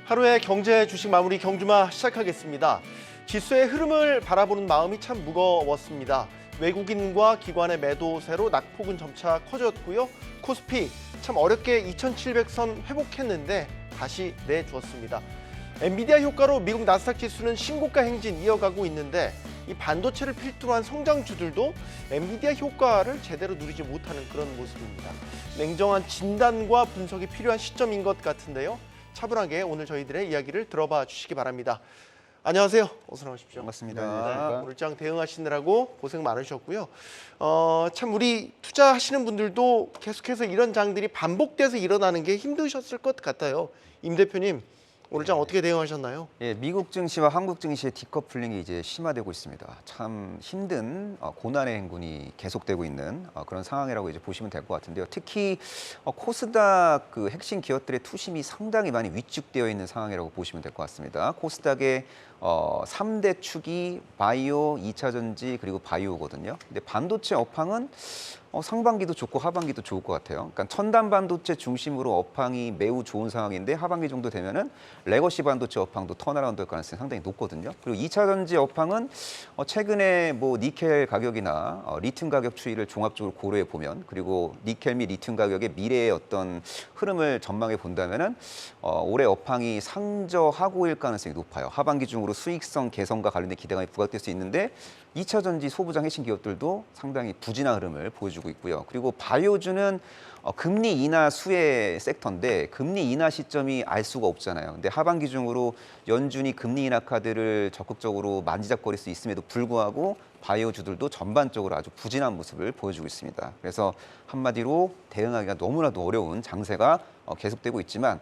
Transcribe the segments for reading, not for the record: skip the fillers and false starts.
하루의 경제 주식 마무리 경주마 시작하겠습니다. 지수의 흐름을 바라보는 마음이 참 무거웠습니다. 외국인과 기관의 매도세로 낙폭은 점차 커졌고요. 코스피 참 어렵게 2,700선 회복했는데 다시 내주었습니다. 엔비디아 효과로 미국 나스닥 지수는 신고가 행진 이어가고 있는데 이 반도체를 필두로 한 성장주들도 엔비디아 효과를 제대로 누리지 못하는 그런 모습입니다. 냉정한 진단과 분석이 필요한 시점인 것 같은데요. 차분하게 오늘 저희들의 이야기를 들어봐 주시기 바랍니다. 안녕하세요. 어서 나오십시오. 반갑습니다. 오늘 장 대응하시느라고 고생 많으셨고요. 참 우리 투자하시는 분들도 계속해서 이런 장들이 반복돼서 일어나는 게 힘드셨을 것 같아요. 임 대표님, 오늘 장 어떻게 대응하셨나요? 예, 미국 증시와 한국 증시의 디커플링이 이제 심화되고 있습니다. 참 힘든 고난의 행군이 계속되고 있는 그런 상황이라고 이제 보시면 될 것 같은데요. 특히 코스닥 그 핵심 기업들의 투심이 상당히 많이 위축되어 있는 상황이라고 보시면 될 것 같습니다. 코스닥의 3대 축이 바이오, 2차 전지 그리고 바이오거든요. 근데 반도체 업황은 상반기도 좋고 하반기도 좋을 것 같아요. 그러니까 첨단 반도체 중심으로 업황이 매우 좋은 상황인데 하반기 정도 되면은 레거시 반도체 업황도 턴어라운드할 가능성이 상당히 높거든요. 그리고 2차 전지 업황은 최근에 뭐 니켈 가격이나 리튬 가격 추이를 종합적으로 고려해 보면, 그리고 니켈 및 리튬 가격의 미래의 어떤 흐름을 전망해 본다면은 올해 업황이 상저하고일 가능성이 높아요. 하반기 중으로 수익성 개선과 관련된 기대감이 부각될 수 있는데 2차 전지 소부장 핵심 기업들도 상당히 부진한 흐름을 보여주고 있고요. 그리고 바이오주는 금리 인하 수혜 섹터인데 금리 인하 시점이 알 수가 없잖아요. 근데 하반기 중으로 연준이 금리 인하 카드를 적극적으로 만지작거릴 수 있음에도 불구하고 바이오주들도 전반적으로 아주 부진한 모습을 보여주고 있습니다. 그래서 한마디로 대응하기가 너무나도 어려운 장세가 계속되고 있지만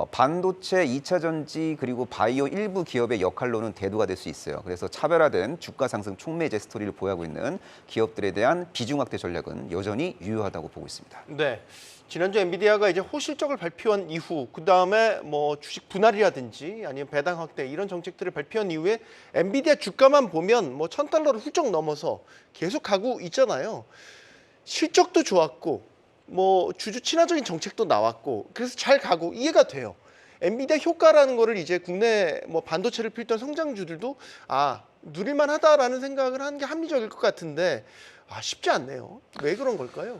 반도체, 2차 전지 그리고 바이오 일부 기업의 역할로는 대두가 될 수 있어요. 그래서 차별화된 주가 상승 촉매제 스토리를 보유하고 있는 기업들에 대한 비중 확대 전략은 여전히 유효하다고 보고 있습니다. 네. 지난주 엔비디아가 이제 호실적을 발표한 이후, 그 다음에 뭐 주식 분할이라든지 아니면 배당 확대 이런 정책들을 발표한 이후에 엔비디아 주가만 보면 뭐 $1,000를 훌쩍 넘어서 계속 가고 있잖아요. 실적도 좋았고, 뭐 주주 친화적인 정책도 나왔고, 그래서 잘 가고 이해가 돼요. 엔비디아 효과라는 거를 이제 국내 뭐 반도체를 필두한 성장주들도 누릴만하다라는 생각을 하는 게 합리적일 것 같은데 쉽지 않네요. 왜 그런 걸까요?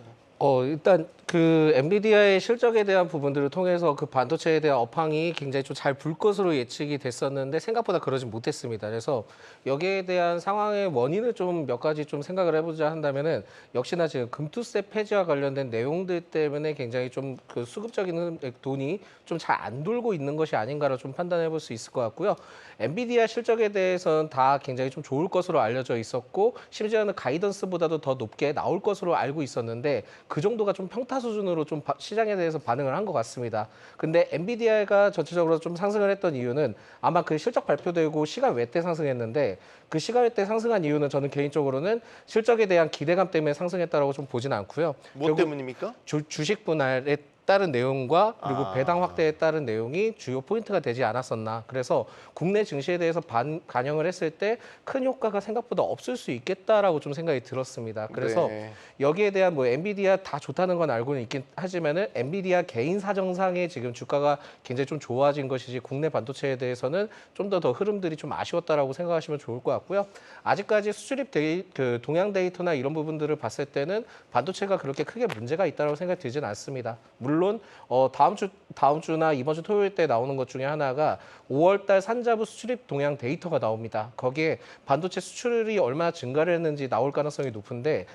일단 그 엔비디아의 실적에 대한 부분들을 통해서 그 반도체에 대한 업황이 굉장히 좀 잘 불 것으로 예측이 됐었는데 생각보다 그러지 못했습니다. 그래서 여기에 대한 상황의 원인을 좀 몇 가지 좀 생각을 해보자 한다면은 역시나 지금 금투세 폐지와 관련된 내용들 때문에 굉장히 좀 그 수급적인 돈이 좀 잘 안 돌고 있는 것이 아닌가를 좀 판단해 볼 수 있을 것 같고요. 엔비디아 실적에 대해서는 다 굉장히 좀 좋을 것으로 알려져 있었고 심지어는 가이던스보다도 더 높게 나올 것으로 알고 있었는데 그 정도가 좀 평타 수준으로 좀 시장에 대해서 반응을 한 것 같습니다. 근데 엔비디아가 전체적으로 좀 상승을 했던 이유는 아마 그 실적 발표되고 시간 외 때 상승했는데 그 시간 외 때 상승한 이유는 저는 개인적으로는 실적에 대한 기대감 때문에 상승했다라고 좀 보지는 않고요. 뭐 때문입니까? 주식 분할에 따른 내용과 그리고 배당 확대에 따른 내용이 주요 포인트가 되지 않았었나. 그래서 국내 증시에 대해서 반영을 했을 때 큰 효과가 생각보다 없을 수 있겠다라고 좀 생각이 들었습니다. 그래서 네. 여기에 대한 뭐 엔비디아 다 좋다는 건 알고는 있긴 하지만은 엔비디아 개인 사정상의 지금 주가가 굉장히 좀 좋아진 것이지 국내 반도체에 대해서는 좀 더 흐름들이 좀 아쉬웠다라고 생각하시면 좋을 것 같고요. 아직까지 수출입 그 동향 데이터나 이런 부분들을 봤을 때는 반도체가 그렇게 크게 문제가 있다고 생각이 들지는 않습니다. 물론 다음 주나 이번 주 토요일 때 나오는 것 중에 하나가 5월달 산자부 수출입 동향 데이터가 나옵니다. 거기에 반도체 수출이 얼마나 증가를 했는지 나올 가능성이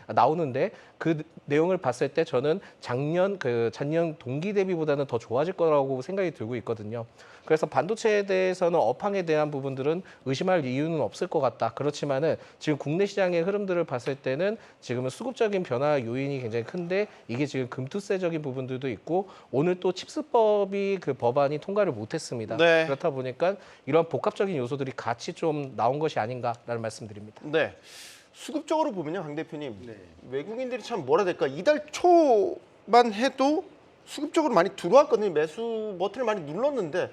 나오는데 그 내용을 봤을 때 저는 작년 동기 대비보다는 더 좋아질 거라고 생각이 들고 있거든요. 그래서 반도체에 대해서는 업황에 대한 부분들은 의심할 이유는 없을 것 같다. 그렇지만은 지금 국내 시장의 흐름들을 봤을 때는 지금은 수급적인 변화 요인이 굉장히 큰데 이게 지금 금투세적인 부분들도 있고 오늘 또 칩스법이 그 법안이 통과를 못했습니다. 네. 그렇다 보니까 이런 복합적인 요소들이 같이 좀 나온 것이 아닌가라는 말씀드립니다. 네. 수급적으로 보면요, 강 대표님. 외국인들이 참 뭐라 될까? 이달 초만 해도 수급적으로 많이 들어왔거든요. 매수 버튼을 많이 눌렀는데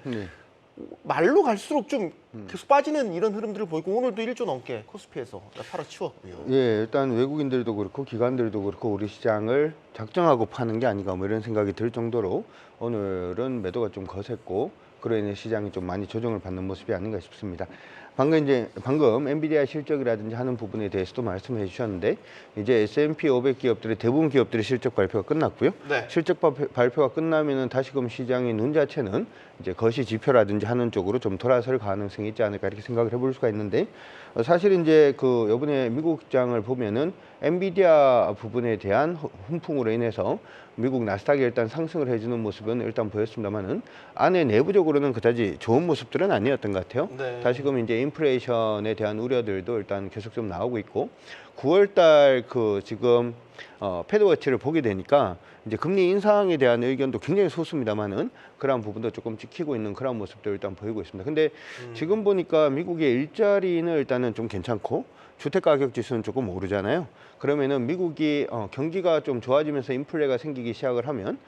말로 갈수록 좀 계속 빠지는 이런 흐름들을 보이고 오늘도 1조 넘게 코스피에서 팔아치웠고요. 예, 일단 외국인들도 그렇고 기관들도 그렇고 우리 시장을 작정하고 파는 게 아닌가 뭐 이런 생각이 들 정도로 오늘은 매도가 좀 거셌고 그로 인해 시장이 좀 많이 조정을 받는 모습이 아닌가 싶습니다. 방금 엔비디아 실적이라든지 하는 부분에 대해서도 말씀해 주셨는데 이제 S&P 500 기업들의 대부분 기업들의 실적 발표가 끝났고요. 네. 실적 발표가 끝나면은 다시금 시장의 눈 자체는 이제 거시 지표라든지 하는 쪽으로 좀 돌아설 가능성이 있지 않을까 이렇게 생각을 해볼 수가 있는데 사실 이제 그 이번에 미국 시장을 보면은 엔비디아 부분에 대한 훈풍으로 인해서 미국 나스닥이 일단 상승을 해주는 모습은 일단 보였습니다만은 안에 내부적으로는 그다지 좋은 모습들은 아니었던 것 같아요. 네. 다시금 이제 인플레이션에 대한 우려들도 일단 계속 좀 나오고 있고 9월달 그 지금 패드워치를 보게 되니까 이제 금리 인상에 대한 의견도 굉장히 소수입니다만은 그러한 부분도 조금 지키고 있는 그런 모습도 일단 보이고 있습니다. 근데 지금 보니까 미국의 일자리는 일단은 좀 괜찮고 주택가격 지수는 조금 오르잖아요. 그러면은 미국이 경기가 좀 좋아지면서 인플레가 생기기 시작을 하면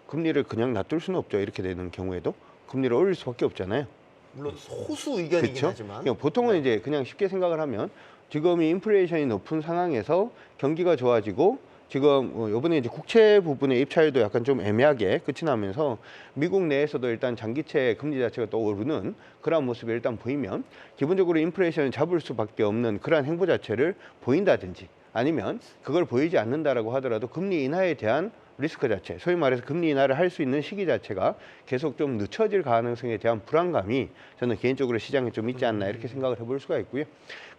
금리를 그냥 놔둘 수는 없죠. 이렇게 되는 경우에도 금리를 올릴 수밖에 없잖아요. 물론 소수 의견이긴 그렇죠? 하지만 그냥 보통은 이제 그냥 쉽게 생각을 하면 지금 이 인플레이션이 높은 상황에서 경기가 좋아지고 지금 이번에 이제 국채 부분의 입찰도 약간 좀 애매하게 끝이 나면서 미국 내에서도 일단 장기채 금리 자체가 또 오르는 그런 모습이 일단 보이면 기본적으로 인플레이션을 잡을 수밖에 없는 그러한 행보 자체를 보인다든지 아니면 그걸 보이지 않는다라고 하더라도 금리 인하에 대한 리스크 자체, 소위 말해서 금리 인하를 할 수 있는 시기 자체가 계속 좀 늦춰질 가능성에 대한 불안감이 저는 개인적으로 시장에 좀 있지 않나 이렇게 생각을 해볼 수가 있고요.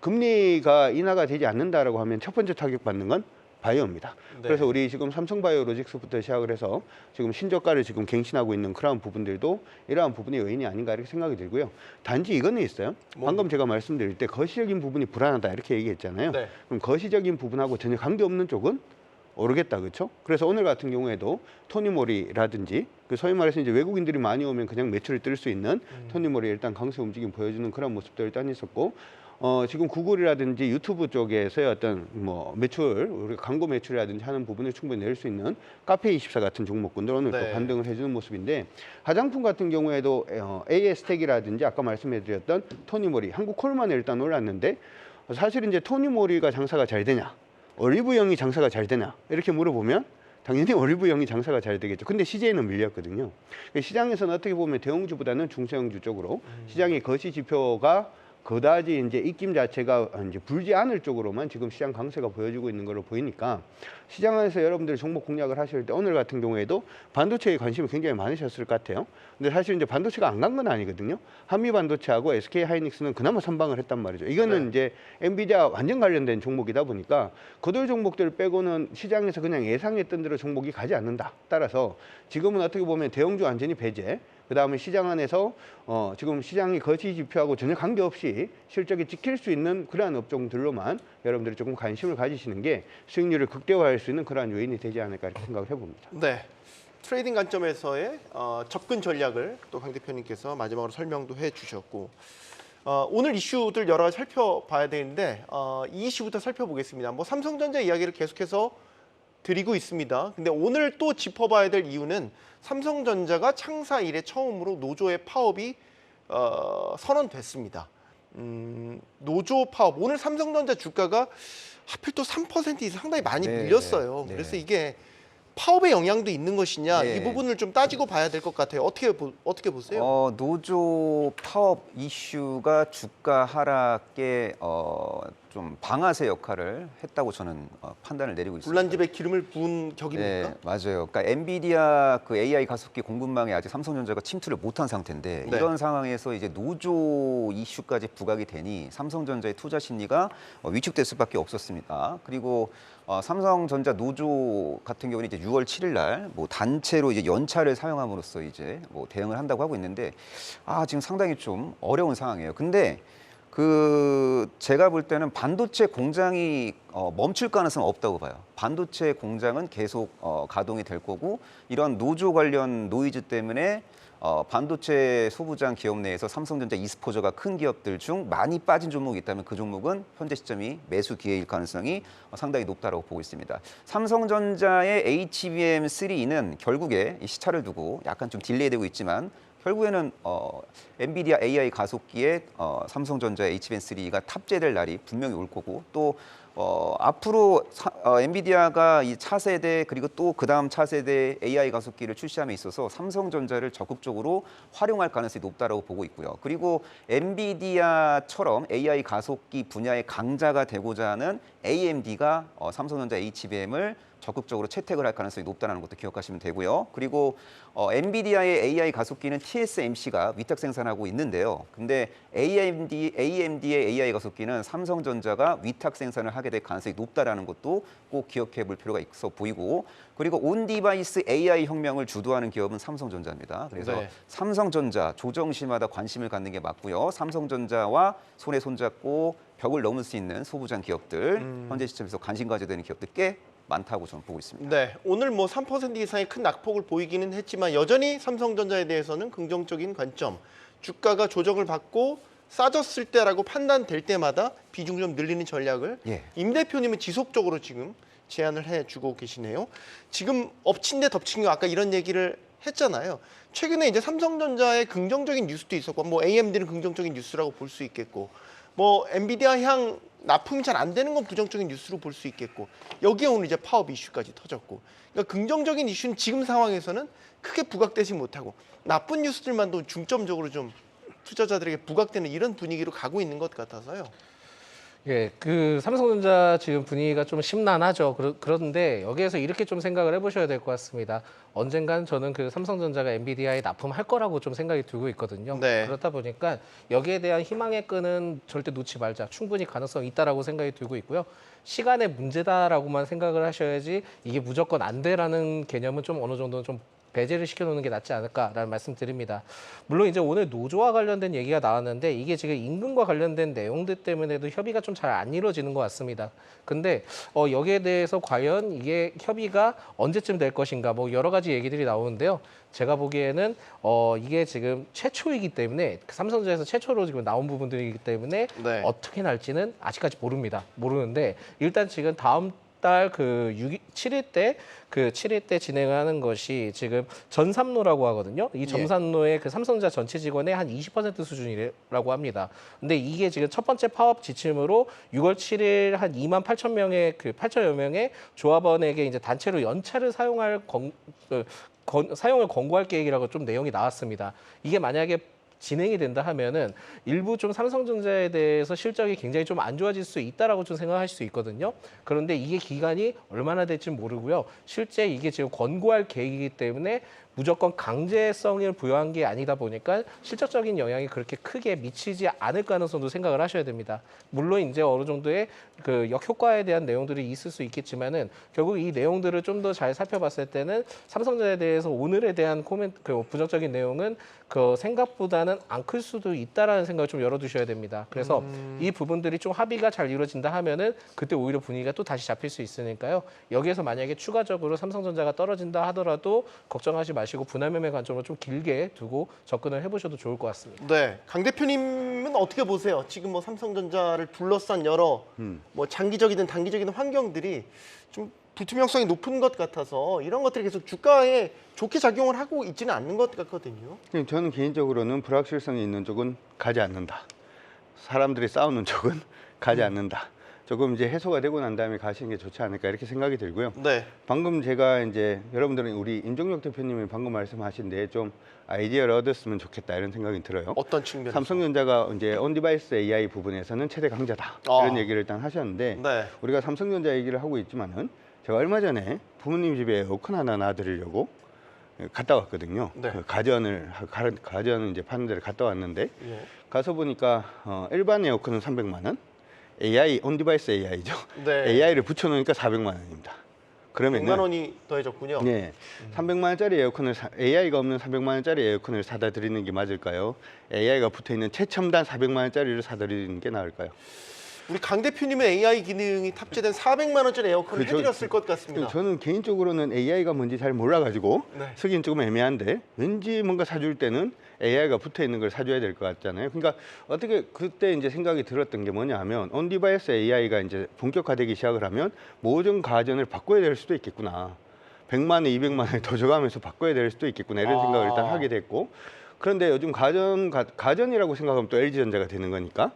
금리가 인하가 되지 않는다라고 하면 첫 번째 타격받는 건 바이오입니다. 네. 그래서 우리 지금 삼성바이오로직스부터 시작을 해서 지금 신저가를 지금 갱신하고 있는 그러한 부분들도 이러한 부분이 요인이 아닌가 이렇게 생각이 들고요. 단지 이거는 있어요. 방금 제가 말씀드릴 때 거시적인 부분이 불안하다 이렇게 얘기했잖아요. 네. 그럼 거시적인 부분하고 전혀 관계없는 쪽은 오르겠다, 그렇죠? 그래서 오늘 같은 경우에도 토니모리라든지 그 소위 말해서 이제 외국인들이 많이 오면 그냥 매출을 뜰 수 있는 토니모리 일단 강세 움직임 보여주는 그런 모습도 일단 있었고 지금 구글이라든지 유튜브 쪽에서의 어떤 뭐 매출, 우리 광고 매출이라든지 하는 부분을 충분히 낼 수 있는 카페24 같은 종목군들 오늘 네. 또 반등을 해주는 모습인데 화장품 같은 경우에도 AS텍이라든지 아까 말씀해드렸던 토니모리, 한국 콜만에 일단 올랐는데 사실 이제 토니모리가 장사가 잘 되냐? 올리브영이 장사가 잘 되냐 이렇게 물어보면 당연히 올리브영이 장사가 잘 되겠죠. 근데 CJ는 밀렸거든요. 시장에서는 어떻게 보면 대형주보다는 중소형주 쪽으로 시장의 거시 지표가 그다지 이제 입김 자체가 이제 불지 않을 쪽으로만 지금 시장 강세가 보여지고 있는 걸로 보이니까 시장 안에서 여러분들이 종목 공략을 하실 때 오늘 같은 경우에도 반도체에 관심이 굉장히 많으셨을 것 같아요. 근데 사실 이제 반도체가 안 간 건 아니거든요. 한미 반도체하고 SK 하이닉스는 그나마 선방을 했단 말이죠. 이거는 이제 엔비디아 완전 관련된 종목이다 보니까 그들 종목들 빼고는 시장에서 그냥 예상했던 대로 종목이 가지 않는다. 따라서 지금은 어떻게 보면 대형주 완전히 배제. 그다음에 시장 안에서 지금 시장이 거시 지표하고 전혀 관계없이 실적이 지킬 수 있는 그러한 업종들로만 여러분들이 조금 관심을 가지시는 게 수익률을 극대화할 수 있는 그러한 요인이 되지 않을까 이렇게 생각을 해봅니다. 네. 트레이딩 관점에서의 접근 전략을 또 강 대표님께서 마지막으로 설명도 해주셨고 오늘 이슈들 여러 가지 살펴봐야 되는데 이 이슈부터 살펴보겠습니다. 뭐 삼성전자 이야기를 계속해서 드리고 있습니다. 근데 오늘 또 짚어봐야 될 이유는 삼성전자가 창사 이래 처음으로 노조의 파업이 선언됐습니다. 노조 파업. 오늘 삼성전자 주가가 하필 또 3% 이상 상당히 많이 네, 밀렸어요. 네. 그래서 이게 파업의 영향도 있는 것이냐 네. 이 부분을 좀 따지고 봐야 될 것 같아요. 어떻게 보세요? 노조 파업 이슈가 주가 하락에 좀 방아쇠 역할을 했다고 저는 판단을 내리고 있습니다. 불난 집에 기름을 부은 격입니까? 네, 맞아요. 그러니까 엔비디아 그 AI 가속기 공급망에 아직 삼성전자가 침투를 못한 상태인데 네. 이런 상황에서 이제 노조 이슈까지 부각이 되니 삼성전자의 투자 심리가 위축될 수밖에 없었습니다. 그리고 삼성전자 노조 같은 경우는 이제 6월 7일 날 뭐 단체로 이제 연차를 사용함으로써 이제 뭐 대응을 한다고 하고 있는데 지금 상당히 좀 어려운 상황이에요. 근데 제가 볼 때는 반도체 공장이 멈출 가능성은 없다고 봐요. 반도체 공장은 계속 가동이 될 거고 이런 노조 관련 노이즈 때문에 반도체 소부장 기업 내에서 삼성전자 e스포저가 큰 기업들 중 많이 빠진 종목이 있다면 그 종목은 현재 시점이 매수 기회일 가능성이 상당히 높다고 보고 있습니다. 삼성전자의 HBM3는 결국에 이 시차를 두고 약간 좀 딜레이되고 있지만 결국에는 엔비디아 AI 가속기에 삼성전자의 HBM3가 탑재될 날이 분명히 올 거고 또 앞으로 엔비디아가 이 차세대 그리고 또 그다음 차세대 AI 가속기를 출시함에 있어서 삼성전자를 적극적으로 활용할 가능성이 높다라고 보고 있고요. 그리고 엔비디아처럼 AI 가속기 분야의 강자가 되고자 하는 AMD가 삼성전자 HBM을 적극적으로 채택을 할 가능성이 높다는 것도 기억하시면 되고요. 그리고 엔비디아의 AI 가속기는 TSMC가 위탁 생산하고 있는데요. 근데 AMD의 AI 가속기는 삼성전자가 위탁 생산을 하게 될 가능성이 높다라는 것도 꼭 기억해 볼 필요가 있어 보이고, 그리고 온 디바이스 AI 혁명을 주도하는 기업은 삼성전자입니다. 그래서 네. 삼성전자 조정시마다 관심을 갖는 게 맞고요. 삼성전자와 손에 손잡고 벽을 넘을 수 있는 소부장 기업들, 현재 시점에서 관심 가져야 되는 기업들 꽤 많다고 저는 보고 있습니다. 네, 오늘 뭐 3% 이상의 큰 낙폭을 보이기는 했지만 여전히 삼성전자에 대해서는 긍정적인 관점, 주가가 조정을 받고 싸졌을 때라고 판단될 때마다 비중을 좀 늘리는 전략을 예. 임 대표님은 지속적으로 지금 제안을 해주고 계시네요. 지금 엎친 데 덮친 거 아까 이런 얘기를 했잖아요. 최근에 이제 삼성전자의 긍정적인 뉴스도 있었고, 뭐 AMD는 긍정적인 뉴스라고 볼 수 있겠고, 뭐 엔비디아 향 납품이 잘 안 되는 건 부정적인 뉴스로 볼 수 있겠고, 여기에 오늘 이제 파업 이슈까지 터졌고, 그러니까 긍정적인 이슈는 지금 상황에서는 크게 부각되지 못하고 나쁜 뉴스들만도 중점적으로 좀 투자자들에게 부각되는 이런 분위기로 가고 있는 것 같아서요. 예, 그 삼성전자 지금 분위기가 좀 심란하죠. 그런데 여기에서 이렇게 좀 생각을 해보셔야 될 것 같습니다. 언젠간 저는 그 삼성전자가 엔비디아에 납품할 거라고 좀 생각이 들고 있거든요. 네. 그렇다 보니까 여기에 대한 희망의 끈은 절대 놓지 말자. 충분히 가능성이 있다라고 생각이 들고 있고요. 시간의 문제다라고만 생각을 하셔야지 이게 무조건 안 돼라는 개념은 좀 어느 정도 좀 배제를 시켜놓는 게 낫지 않을까라는 말씀드립니다. 물론 이제 오늘 노조와 관련된 얘기가 나왔는데 이게 지금 임금과 관련된 내용들 때문에도 협의가 좀 잘 안 이루어지는 것 같습니다. 근데 여기에 대해서 과연 이게 협의가 언제쯤 될 것인가 뭐 여러 가지 얘기들이 나오는데요. 제가 보기에는 이게 지금 최초이기 때문에 삼성전자에서 최초로 지금 나온 부분들이기 때문에 네. 어떻게 날지는 아직까지 모릅니다. 모르는데 일단 지금 다음 달 그 7일 때 그 7일 때 진행하는 것이 지금 전삼로라고 하거든요. 이 전삼로의 그 삼성전자 전체 직원의 한 20% 수준이라고 합니다. 근데 이게 지금 첫 번째 파업 지침으로 6월 7일 한 2만 8천 명의 그 8천여 명의 조합원에게 이제 단체로 연차를 사용을 권고할 계획이라고 좀 내용이 나왔습니다. 이게 만약에 진행이 된다 하면은 일부 좀 삼성전자에 대해서 실적이 굉장히 좀 안 좋아질 수 있다라고 좀 생각하실 수 있거든요. 그런데 이게 기간이 얼마나 될지 모르고요. 실제 이게 지금 권고할 계획이기 때문에 무조건 강제성을 부여한 게 아니다 보니까 실질적인 영향이 그렇게 크게 미치지 않을 가능성도 생각을 하셔야 됩니다. 물론 이제 어느 정도의 그 역효과에 대한 내용들이 있을 수 있겠지만은 결국 이 내용들을 좀 더 잘 살펴봤을 때는 삼성전자에 대해서 오늘에 대한 코멘트, 그 부정적인 내용은 그 생각보다는 안 클 수도 있다라는 생각을 좀 열어두셔야 됩니다. 그래서 이 부분들이 좀 합의가 잘 이루어진다 하면은 그때 오히려 분위기가 또 다시 잡힐 수 있으니까요. 여기에서 만약에 추가적으로 삼성전자가 떨어진다 하더라도 걱정하지 마시고 분할 매매 관점으로 좀 길게 두고 접근을 해보셔도 좋을 것 같습니다. 네, 강 대표님은 어떻게 보세요? 지금 뭐 삼성전자를 둘러싼 여러 뭐 장기적이든 단기적이든 환경들이 좀 불투명성이 높은 것 같아서 이런 것들이 계속 주가에 좋게 작용을 하고 있지는 않는 것 같거든요. 저는 개인적으로는 불확실성이 있는 쪽은 가지 않는다. 사람들이 싸우는 쪽은 가지 않는다. 조금 이제 해소가 되고 난 다음에 가시는 게 좋지 않을까 이렇게 생각이 들고요. 네, 방금 제가 이제 여러분들은 우리 임종혁 대표님이 방금 말씀하신데 좀 아이디어를 얻었으면 좋겠다 이런 생각이 들어요. 어떤 측면에서? 삼성전자가 이제 온디바이스 AI 부분에서는 최대 강자다 이런 얘기를 일단 하셨는데 네, 우리가 삼성전자 얘기를 하고 있지만은 제가 얼마 전에 부모님 집에 에어컨 하나 놔드리려고 갔다 왔거든요. 네. 그 가전을 이제 파는 데를 갔다 왔는데 예. 가서 보니까 일반 에어컨은 300만 원, AI 온디바이스 AI죠. 네. AI를 붙여놓으니까 400만 원입니다. 그러면 100만 원이 더해졌군요. 네, 300만 원짜리 에어컨을 AI가 없는 300만 원짜리 에어컨을 사다 드리는 게 맞을까요? AI가 붙어 있는 최첨단 400만 원짜리를 사드리는 게 나을까요? 우리 강 대표님의 AI 기능이 탑재된 400만 원짜리 에어컨을 그죠. 해드렸을 것 같습니다. 저는 개인적으로는 AI가 뭔지 잘 몰라가지고 네. 쓰기는 조금 애매한데 왠지 뭔가 사줄 때는 AI가 붙어 있는 걸 사줘야 될 것 같잖아요. 그러니까 어떻게 그때 이제 생각이 들었던 게 뭐냐면 온디바이스 AI가 이제 본격화되기 시작을 하면 모든 가전을 바꿔야 될 수도 있겠구나. 100만 원, 200만 원을 더 줘가면서 바꿔야 될 수도 있겠구나 이런 생각을 일단 하게 됐고, 그런데 요즘 가전이라고 생각하면 또 LG전자가 되는 거니까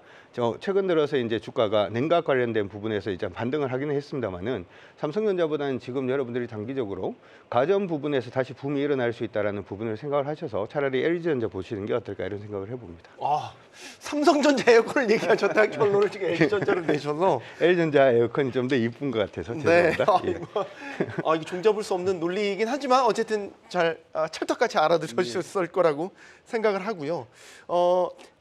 최근 들어서 이제 주가가 냉각 관련된 부분에서 이제 반등을 하기는 했습니다만은 삼성전자보다는 지금 여러분들이 단기적으로 가전 부분에서 다시 붐이 일어날 수 있다라는 부분을 생각을 하셔서 차라리 LG전자 보시는 게 어떨까 이런 생각을 해봅니다. 아, 삼성전자 에어컨을 얘기하셨다가 결론을 지금 LG전자로 내셔서 LG전자 에어컨이 좀 더 이쁜 것 같아서 네. 죄송합니다. 예. 이게 종잡을 수 없는 논리이긴 하지만 어쨌든 잘 찰떡같이 알아들으셨을 거라고 생각을 하고요.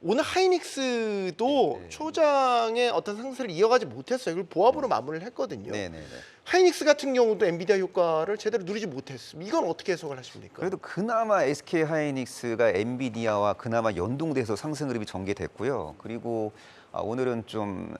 오늘 하이닉스도 초장의 어떤 상승을 이어가지 못했어요. 이걸 보합으로 마무리를 했거든요. 네네네. 하이닉스 같은 경우도 엔비디아 효과를 제대로 누리지 못했습니다. 이건 어떻게 해석을 하십니까? 그래도 그나마 SK 하이닉스가 엔비디아와 그나마 연동돼서 상승 흐름이 전개됐고요. 그리고 오늘은 좀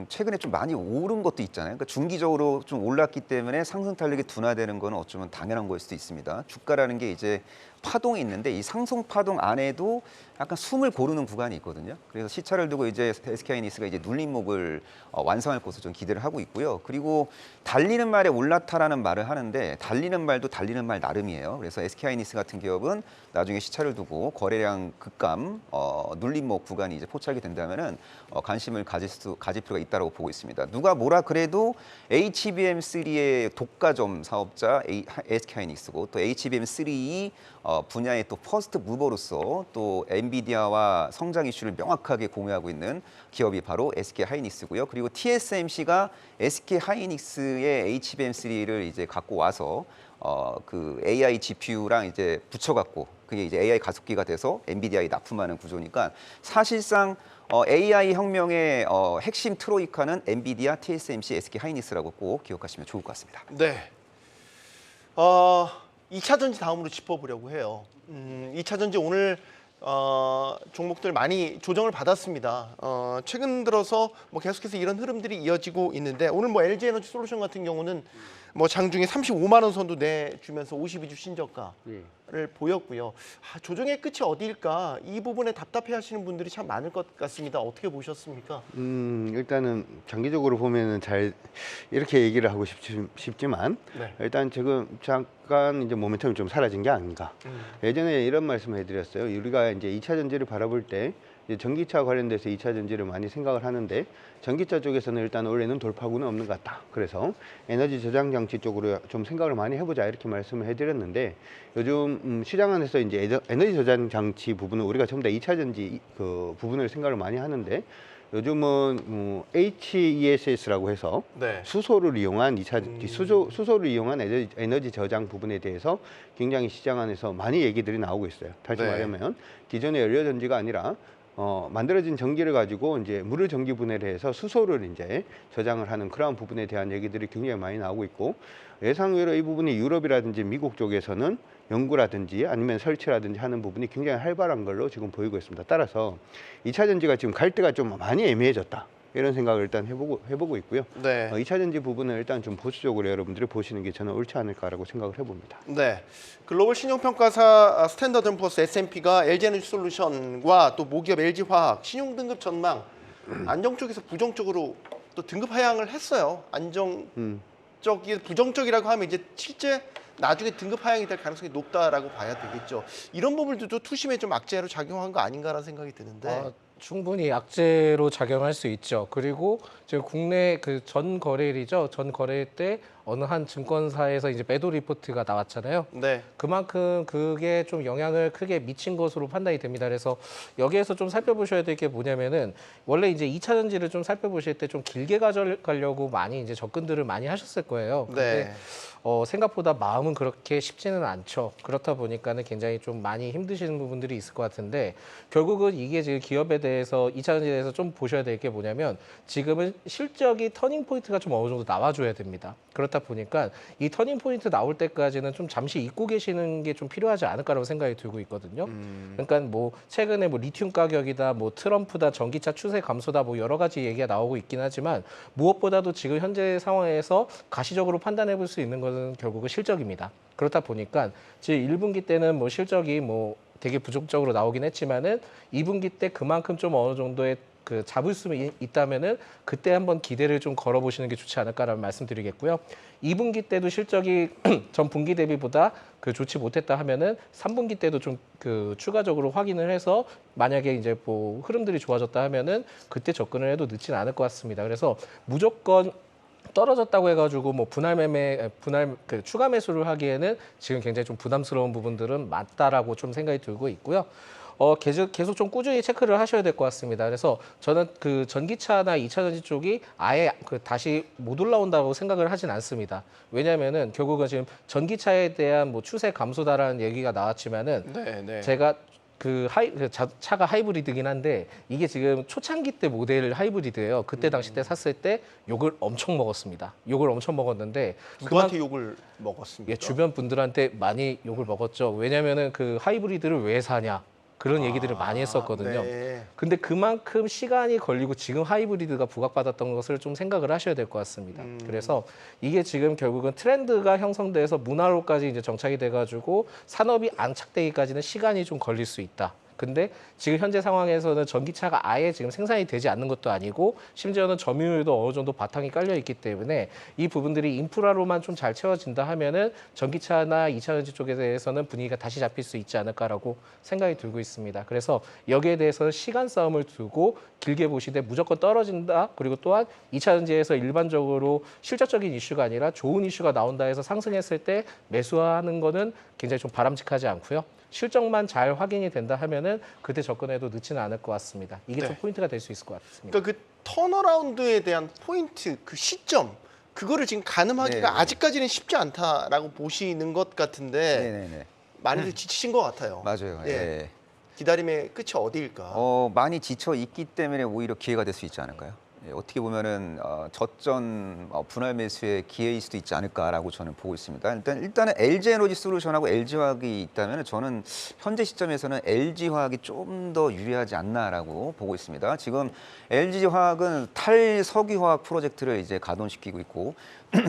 최근에 좀 많이 오른 것도 있잖아요. 그러니까 중기적으로 좀 올랐기 때문에 상승 탄력이 둔화되는 건 어쩌면 당연한 거일 수도 있습니다. 주가라는 게 이제 파동이 있는데 이 상승 파동 안에도 약간 숨을 고르는 구간이 있거든요. 그래서 시차를 두고 이제 SK 하이닉스가 이제 눌림목을 완성할 것으로 좀 기대를 하고 있고요. 그리고 달리는 말에 올라타라는 말을 하는데 달리는 말도 달리는 말 나름이에요. 그래서 SK 하이닉스 같은 기업은 나중에 시차를 두고 거래량 급감 눌림목 구간이 이제 포착이 된다면은 관심을 가질 필요가 있다고 보고 있습니다. 누가 뭐라 그래도 HBM3의 독과점 사업자 SK 하이닉스고 또 HBM3 분야의 또 퍼스트 무버로서 또 엔비디아와 성장 이슈를 명확하게 공유하고 있는 기업이 바로 SK 하이닉스고요. 그리고 TSMC가 SK 하이닉스의 HBM3를 이제 갖고 와서 그 AI GPU랑 이제 붙여갖고 그게 이제 AI 가속기가 돼서 엔비디아에 납품하는 구조니까 사실상 AI 혁명의 핵심 트로이카는 엔비디아, TSMC, SK 하이닉스라고 꼭 기억하시면 좋을 것 같습니다. 네. 2차 전지 다음으로 짚어보려고 해요. 2차 전지 오늘 종목들 많이 조정을 받았습니다. 최근 들어서 뭐 계속해서 이런 흐름들이 이어지고 있는데 오늘 뭐 LG 에너지 솔루션 같은 경우는 뭐 장중에 35만 원 선도 내주면서 52주 신저가를 보였고요. 조정의 끝이 어디일까? 이 부분에 답답해하시는 분들이 참 많을 것 같습니다. 어떻게 보셨습니까? 일단은 장기적으로 보면은 잘 이렇게 얘기를 하고 싶지만 네. 일단 지금 잠깐 이제 모멘텀이 좀 사라진 게 아닌가. 예전에 이런 말씀을 해드렸어요. 우리가 이제 2차 전지를 바라볼 때 이제 전기차 관련돼서 2차 전지를 많이 생각을 하는데 전기차 쪽에서는 일단 올해는 돌파구는 없는 것 같다. 그래서 에너지 저장 장치 쪽으로 좀 생각을 많이 해보자 이렇게 말씀을 해드렸는데 요즘 시장 안에서 이제 에너지 저장 장치 부분은 우리가 전부 다 2차 전지 그 부분을 생각을 많이 하는데 요즘은 HESS라고 해서 네. 수소를 이용한 2차 수소를 이용한 에너지 저장 부분에 대해서 굉장히 시장 안에서 많이 얘기들이 나오고 있어요. 다시 네. 말하면 기존의 연료 전지가 아니라 만들어진 전기를 가지고 이제 물을 전기 분해를 해서 수소를 이제 저장을 하는 그러한 부분에 대한 얘기들이 굉장히 많이 나오고 있고 예상외로 이 부분이 유럽이라든지 미국 쪽에서는 연구라든지 아니면 설치라든지 하는 부분이 굉장히 활발한 걸로 지금 보이고 있습니다. 따라서 2차 전지가 지금 갈 때가 좀 많이 애매해졌다. 이런 생각을 일단 해보고 있고요. 네. 2차 전지 부분은 일단 좀 보수적으로 여러분들이 보시는 게 저는 옳지 않을까라고 생각을 해봅니다. 네. 글로벌 신용평가사 스탠더드 앤 포어스 S&P가 LG에너지솔루션과 또 모기업 LG화학 신용 등급 전망 안정 쪽에서 부정적으로 또 등급 하향을 했어요. 안정적이 부정적이라고 하면 이제 실제 나중에 등급 하향이 될 가능성이 높다라고 봐야 되겠죠. 이런 부분들도 투심에 좀 악재로 작용한 거 아닌가라는 생각이 드는데. 충분히 악재로 작용할 수 있죠. 그리고 지금 국내 그 전 거래일이죠. 전 거래일 때 어느 한 증권사에서 이제 매도 리포트가 나왔잖아요. 네. 그만큼 그게 좀 영향을 크게 미친 것으로 판단이 됩니다. 그래서 여기에서 좀 살펴보셔야 될 게 뭐냐면은 원래 이제 2차 전지를 좀 살펴보실 때 좀 길게 가져가려고 많이 이제 접근들을 많이 하셨을 거예요. 근데 네. 생각보다 마음은 그렇게 쉽지는 않죠. 그렇다 보니까는 굉장히 좀 많이 힘드시는 부분들이 있을 것 같은데 결국은 이게 지금 기업에 대해서 2차 전지에 대해서 좀 보셔야 될 게 뭐냐면 지금은 실적이 터닝 포인트가 좀 어느 정도 나와줘야 됩니다. 그렇다 보니까 이 터닝 포인트 나올 때까지는 좀 잠시 잊고 계시는 게 좀 필요하지 않을까라고 생각이 들고 있거든요. 그러니까 뭐 최근에 뭐 리튬 가격이다, 뭐 트럼프다, 전기차 추세 감소다, 뭐 여러 가지 얘기가 나오고 있긴 하지만 무엇보다도 지금 현재 상황에서 가시적으로 판단해 볼 수 있는 것은 결국은 실적입니다. 그렇다 보니까 지금 1분기 때는 뭐 실적이 뭐 되게 부정적으로 나오긴 했지만은 2분기 때 그만큼 좀 어느 정도의 그 잡을 수 있다면은 그때 한번 기대를 좀 걸어보시는 게 좋지 않을까라는 말씀드리겠고요. 2분기 때도 실적이 전 분기 대비보다 그 좋지 못했다 하면은 3분기 때도 좀 그 추가적으로 확인을 해서 만약에 이제 뭐 흐름들이 좋아졌다 하면은 그때 접근을 해도 늦지는 않을 것 같습니다. 그래서 무조건 떨어졌다고 해가지고 뭐 분할 그 추가 매수를 하기에는 지금 굉장히 좀 부담스러운 부분들은 많다라고 좀 생각이 들고 있고요. 계속 좀 꾸준히 체크를 하셔야 될 것 같습니다. 그래서 저는 그 전기차나 2차 전지 쪽이 아예 그 다시 못 올라온다고 생각을 하진 않습니다. 왜냐하면은 결국은 지금 전기차에 대한 뭐 추세 감소다라는 얘기가 나왔지만은 네, 네. 제가 차가 하이브리드긴 한데 이게 지금 초창기 때 모델 하이브리드예요. 그때 당시 때 샀을 때 욕을 엄청 먹었습니다. 욕을 엄청 먹었는데 누구한테 욕을 먹었습니까? 예, 주변 분들한테 많이 욕을 먹었죠. 왜냐면은 그 하이브리드를 왜 사냐 그런 얘기들을 많이 했었거든요. 네. 근데 그만큼 시간이 걸리고 지금 하이브리드가 부각받았던 것을 좀 생각을 하셔야 될 것 같습니다. 그래서 이게 지금 결국은 트렌드가 형성돼서 문화로까지 이제 정착이 돼가지고 산업이 안착되기까지는 시간이 좀 걸릴 수 있다. 근데 지금 현재 상황에서는 전기차가 아예 지금 생산이 되지 않는 것도 아니고 심지어는 점유율도 어느 정도 바탕이 깔려 있기 때문에 이 부분들이 인프라로만 좀 잘 채워진다 하면은 전기차나 2차 전지 쪽에 대해서는 분위기가 다시 잡힐 수 있지 않을까라고 생각이 들고 있습니다. 그래서 여기에 대해서는 시간 싸움을 두고 길게 보시되 무조건 떨어진다. 그리고 또한 2차 전지에서 일반적으로 실적적인 이슈가 아니라 좋은 이슈가 나온다 해서 상승했을 때 매수하는 거는 굉장히 좀 바람직하지 않고요. 실적만 잘 확인이 된다 하면은 그때 접근해도 늦지는 않을 것 같습니다. 이게 좀 네. 포인트가 될 수 있을 것 같습니다. 그러니까 그 턴어라운드에 대한 포인트, 그 시점, 그거를 지금 가늠하기가 네. 아직까지는 쉽지 않다라고 보시는 것 같은데 네네네. 많이들 지치신 것 같아요. 맞아요. 예. 예. 기다림의 끝이 어디일까? 많이 지쳐 있기 때문에 오히려 기회가 될 수 있지 않을까요? 예, 어떻게 보면은 저점 분할 매수의 기회일 수도 있지 않을까라고 저는 보고 있습니다. 일단은 LG 에너지 솔루션하고 LG 화학이 있다면 저는 현재 시점에서는 LG 화학이 좀 더 유리하지 않나라고 보고 있습니다. 지금 LG 화학은 탈석유화학 프로젝트를 이제 가동시키고 있고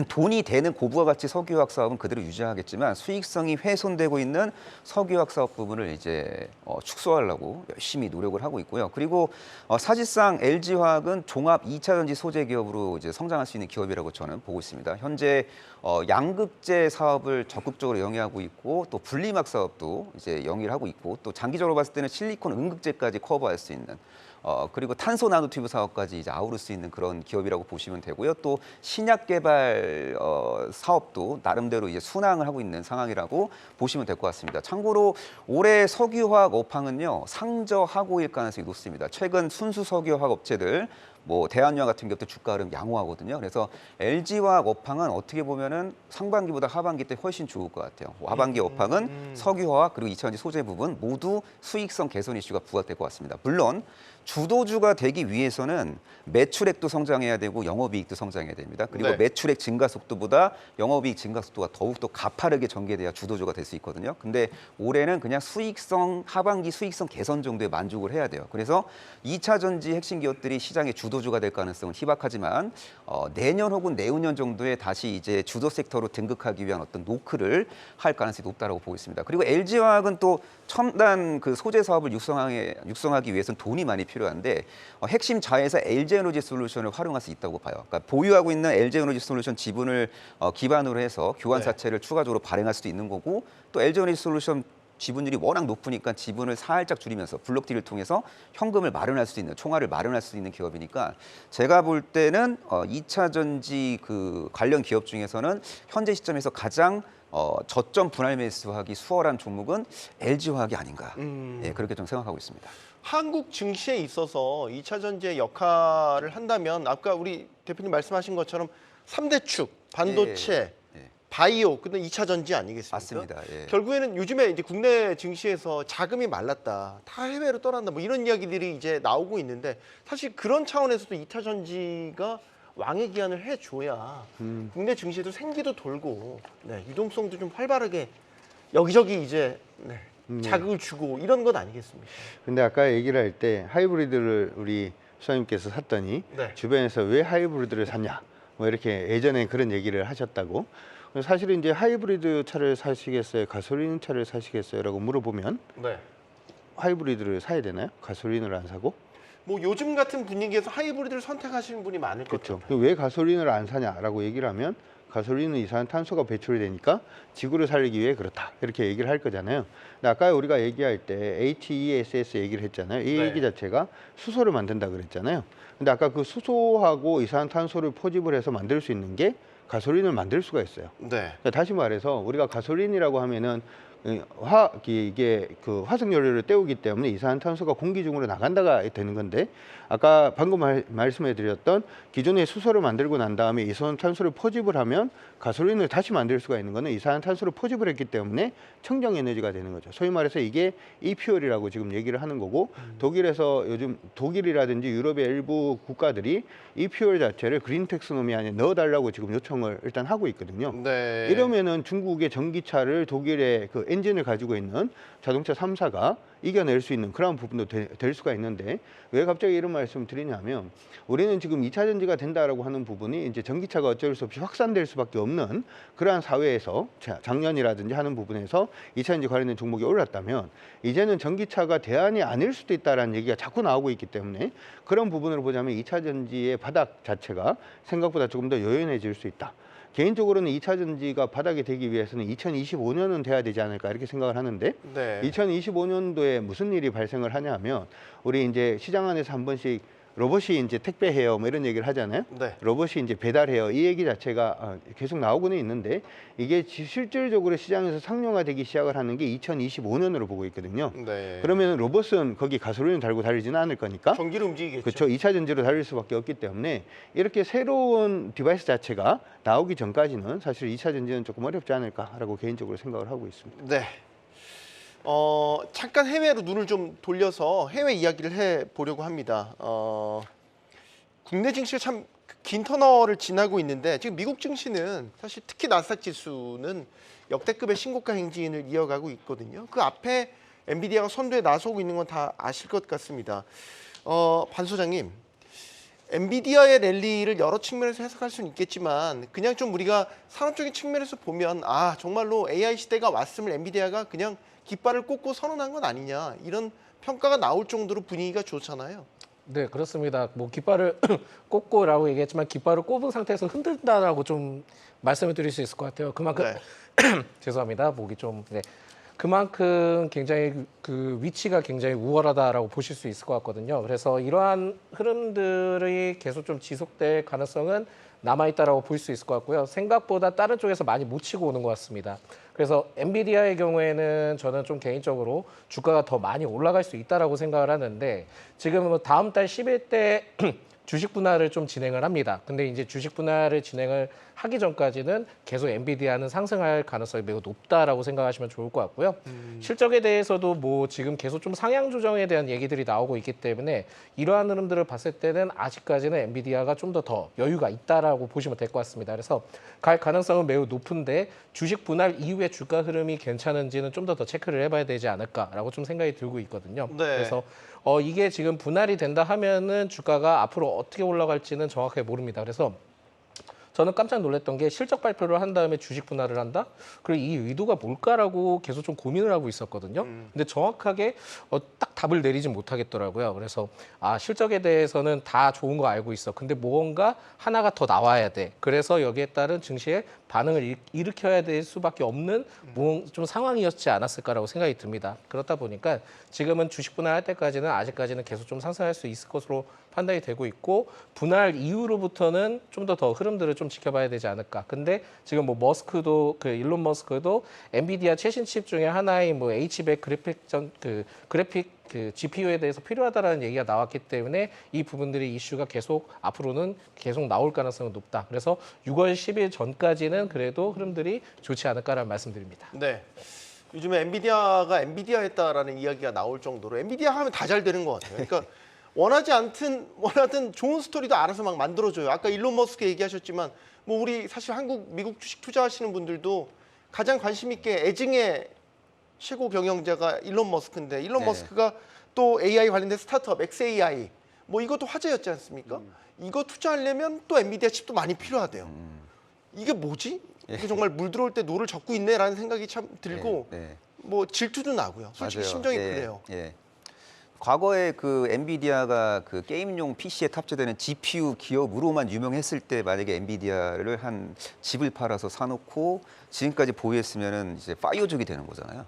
돈이 되는 고부가가치 석유화학 사업은 그대로 유지하겠지만 수익성이 훼손되고 있는 석유화학 사업 부분을 이제 축소하려고 열심히 노력을 하고 있고요. 그리고 사실상 LG화학은 종합 2차 전지 소재 기업으로 이제 성장할 수 있는 기업이라고 저는 보고 있습니다. 현재 양극재 사업을 적극적으로 영위하고 있고 또 분리막 사업도 이제 영위를 하고 있고 또 장기적으로 봤을 때는 실리콘 음극재까지 커버할 수 있는 그리고 탄소 나노튜브 사업까지 이제 아우를 수 있는 그런 기업이라고 보시면 되고요. 또 신약 개발 사업도 나름대로 이제 순항을 하고 있는 상황이라고 보시면 될 것 같습니다. 참고로 올해 석유화학 업황은요 상저하고일 가능성이 높습니다. 최근 순수 석유화학 업체들 뭐 대한유화 같은 경우도 주가 흐름 양호하거든요. 그래서 LG화학 업황은 어떻게 보면은 상반기보다 하반기 때 훨씬 좋을 것 같아요. 하반기 업황은 석유화학 그리고 2차 전지 소재 부분 모두 수익성 개선 이슈가 부각될 것 같습니다. 물론 주도주가 되기 위해서는 매출액도 성장해야 되고 영업이익도 성장해야 됩니다. 그리고 네. 매출액 증가 속도보다 영업이익 증가 속도가 더욱더 가파르게 전개돼야 주도주가 될 수 있거든요. 근데 올해는 그냥 수익성 하반기 수익성 개선 정도에 만족을 해야 돼요. 그래서 2차 전지 핵심 기업들이 시장의 주도주가 될 가능성은 희박하지만 내년 혹은 내후년 정도에 다시 이제 주도 섹터로 등극하기 위한 어떤 노크를 할 가능성이 높다고 보고 있습니다. 그리고 LG화학은 또 첨단 그 소재 사업을 육성하기 위해서는 돈이 많이 필요한데 핵심 자회사 LG에너지 솔루션을 활용할 수 있다고 봐요. 그러니까 보유하고 있는 LG에너지 솔루션 지분을 기반으로 해서 교환사채를 추가적으로 발행할 수도 있는 거고 또 LG에너지 솔루션 지분율이 워낙 높으니까 지분을 살짝 줄이면서 블록딜을 통해서 현금을 마련할 수 있는 총알을 마련할 수 있는 기업이니까 제가 볼 때는 2차 전지 그 관련 기업 중에서는 현재 시점에서 가장 저점 분할 매수하기 수월한 종목은 LG화학이 아닌가 예, 그렇게 좀 생각하고 있습니다. 한국 증시에 있어서 2차 전지의 역할을 한다면 아까 우리 대표님 말씀하신 것처럼 3대 축, 반도체, 예. 바이오, 근데 2차 전지 아니겠습니까? 맞습니다. 예. 결국에는 요즘에 이제 국내 증시에서 자금이 말랐다, 다 해외로 떠난다, 뭐 이런 이야기들이 이제 나오고 있는데 사실 그런 차원에서도 2차 전지가 왕의 기한을 해줘야 국내 증시에도 생기도 돌고 네, 유동성도 좀 활발하게 여기저기 이제 네, 자극을 주고 이런 것 아니겠습니까? 근데 아까 얘기를 할 때 하이브리드를 우리 수사님께서 샀더니 네. 주변에서 왜 하이브리드를 샀냐 뭐 이렇게 예전에 그런 얘기를 하셨다고. 사실은 이제 하이브리드 차를 사시겠어요, 가솔린 차를 사시겠어요? 라고 물어보면 네. 하이브리드를 사야 되나요? 가솔린을 안 사고? 뭐 요즘 같은 분위기에서 하이브리드를 선택하시는 분이 많을 그렇죠. 거죠. 왜 가솔린을 안 사냐라고 얘기를 하면 가솔린은 이산탄소가 배출이 되니까 지구를 살리기 위해 그렇다 이렇게 얘기를 할 거잖아요. 근데 아까 우리가 얘기할 때 HESS 얘기를 했잖아요. 이 네. 얘기 자체가 수소를 만든다 그랬잖아요. 근데 아까 그 수소하고 이산탄소를 포집을 해서 만들 수 있는 게 가솔린을 만들 수가 있어요. 네. 그러니까 다시 말해서 우리가 가솔린이라고 하면은 이게 그 화석연료를 때우기 때문에 이산탄소가 공기 중으로 나간다가 되는 건데 아까 방금 말씀해드렸던 기존의 수소를 만들고 난 다음에 이산탄소를 포집을 하면 가솔린을 다시 만들 수가 있는 거는 이산탄소를 포집을 했기 때문에 청정 에너지가 되는 거죠. 소위 말해서 이게 이퓨얼이라고 지금 얘기를 하는 거고 독일에서 요즘 독일이라든지 유럽의 일부 국가들이 이퓨얼 자체를 그린 텍스노미 안에 넣어달라고 지금 요청을 일단 하고 있거든요. 네. 이러면은 중국의 전기차를 독일의 그 엔진을 가지고 있는 자동차 3사가 이겨낼 수 있는 그런 부분도 될 수가 있는데 왜 갑자기 이런 말씀을 드리냐면 우리는 지금 2차 전지가 된다라고 하는 부분이 이제 전기차가 어쩔 수 없이 확산될 수밖에 없는 그러한 사회에서 작년이라든지 하는 부분에서 2차 전지 관련된 종목이 올랐다면 이제는 전기차가 대안이 아닐 수도 있다라는 얘기가 자꾸 나오고 있기 때문에 그런 부분으로 보자면 2차 전지의 바닥 자체가 생각보다 조금 더 요연해질 수 있다. 개인적으로는 2차 전지가 바닥이 되기 위해서는 2025년은 돼야 되지 않을까 이렇게 생각을 하는데 네. 2025년도에 무슨 일이 발생을 하냐면 우리 이제 시장 안에서 한 번씩 로봇이 이제 택배해요 뭐 이런 얘기를 하잖아요. 네. 로봇이 이제 배달해요. 이 얘기 자체가 계속 나오고는 있는데 이게 실질적으로 시장에서 상용화되기 시작을 하는 게 2025년으로 보고 있거든요. 네. 그러면 로봇은 거기 가솔린 달고 달리지는 않을 거니까 전기를 움직이겠죠. 그렇죠. 2차 전지로 달릴 수밖에 없기 때문에 이렇게 새로운 디바이스 자체가 나오기 전까지는 사실 2차 전지는 조금 어렵지 않을까라고 개인적으로 생각을 하고 있습니다. 네. 잠깐 해외로 눈을 좀 돌려서 해외 이야기를 해 보려고 합니다. 국내 증시가 참 긴 터널을 지나고 있는데 지금 미국 증시는 사실 특히 나스닥 지수는 역대급의 신고가 행진을 이어가고 있거든요. 그 앞에 엔비디아가 선두에 나서고 있는 건 다 아실 것 같습니다. 반 소장님, 엔비디아의 랠리를 여러 측면에서 해석할 수는 있겠지만 그냥 좀 우리가 산업적인 측면에서 보면 정말로 AI 시대가 왔음을 엔비디아가 그냥 깃발을 꽂고 선언한 건 아니냐 이런 평가가 나올 정도로 분위기가 좋잖아요. 네, 그렇습니다. 뭐 깃발을 꽂고라고 얘기했지만 깃발을 꼽은 상태에서 흔든다라고 좀 말씀을 드릴 수 있을 것 같아요. 그만큼 네. 죄송합니다. 목이 좀 네. 그만큼 굉장히 그 위치가 굉장히 우월하다라고 보실 수 있을 것 같거든요. 그래서 이러한 흐름들이 계속 좀 지속될 가능성은 남아있다라고 볼 수 있을 것 같고요. 생각보다 다른 쪽에서 많이 못 치고 오는 것 같습니다. 그래서 엔비디아의 경우에는 저는 좀 개인적으로 주가가 더 많이 올라갈 수 있다라고 생각을 하는데 지금 뭐 다음 달 10일 때 주식 분할을 좀 진행을 합니다. 근데 이제 주식 분할을 진행을 하기 전까지는 계속 엔비디아는 상승할 가능성이 매우 높다라고 생각하시면 좋을 것 같고요. 실적에 대해서도 뭐 지금 계속 좀 상향 조정에 대한 얘기들이 나오고 있기 때문에 이러한 흐름들을 봤을 때는 아직까지는 엔비디아가 좀 더 여유가 있다라고 보시면 될 것 같습니다. 그래서 갈 가능성은 매우 높은데 주식 분할 이후에 주가 흐름이 괜찮은지는 좀 더 체크를 해봐야 되지 않을까라고 좀 생각이 들고 있거든요. 네. 그래서 이게 지금 분할이 된다 하면은 주가가 앞으로 어떻게 올라갈지는 정확하게 모릅니다. 그래서 저는 깜짝 놀랐던 게 실적 발표를 한 다음에 주식 분할을 한다? 그리고 이 의도가 뭘까라고 계속 좀 고민을 하고 있었거든요. 근데 정확하게 딱 답을 내리진 못하겠더라고요. 그래서 실적에 대해서는 다 좋은 거 알고 있어. 근데 뭔가 하나가 더 나와야 돼. 그래서 여기에 따른 증시에 반응을 일으켜야 될 수밖에 없는 좀 상황이었지 않았을까라고 생각이 듭니다. 그렇다 보니까 지금은 주식 분할할 때까지는 아직까지는 계속 좀 상승할 수 있을 것으로 판단이 되고 있고 분할 이후로부터는 좀 더 흐름들을 좀 지켜봐야 되지 않을까. 근데 지금 뭐 머스크도 일론 머스크도 엔비디아 최신 칩 중에 하나인 뭐 H100 그래픽 GPU에 대해서 필요하다라는 얘기가 나왔기 때문에 이 부분들이 이슈가 계속 앞으로는 계속 나올 가능성은 높다. 그래서 6월 10일 전까지는 그래도 흐름들이 좋지 않을까라는 말씀드립니다. 네. 요즘에 엔비디아가 엔비디아했다라는 이야기가 나올 정도로 엔비디아 하면 다 잘 되는 것 같아요. 그러니까 원하든 좋은 스토리도 알아서 막 만들어줘요. 아까 일론 머스크 얘기하셨지만 뭐 우리 사실 미국 주식 투자하시는 분들도 가장 관심 있게 애증의 최고 경영자가 일론 머스크인데 일론 네. 머스크가 또 AI 관련된 스타트업 XAI 뭐 이것도 화제였지 않습니까? 이거 투자하려면 또 엔비디아 칩도 많이 필요하대요. 이게 뭐지? 이게 정말 물 들어올 때 노를 젓고 있네라는 생각이 참 들고 네. 뭐 질투도 나고요. 솔직히 맞아요. 심정이 예, 그래요. 예. 과거에 그 엔비디아가 그 게임용 PC에 탑재되는 GPU 기업으로만 유명했을 때 만약에 엔비디아를 한 집을 팔아서 사놓고 지금까지 보유했으면은 이제 파이어족이 되는 거잖아요.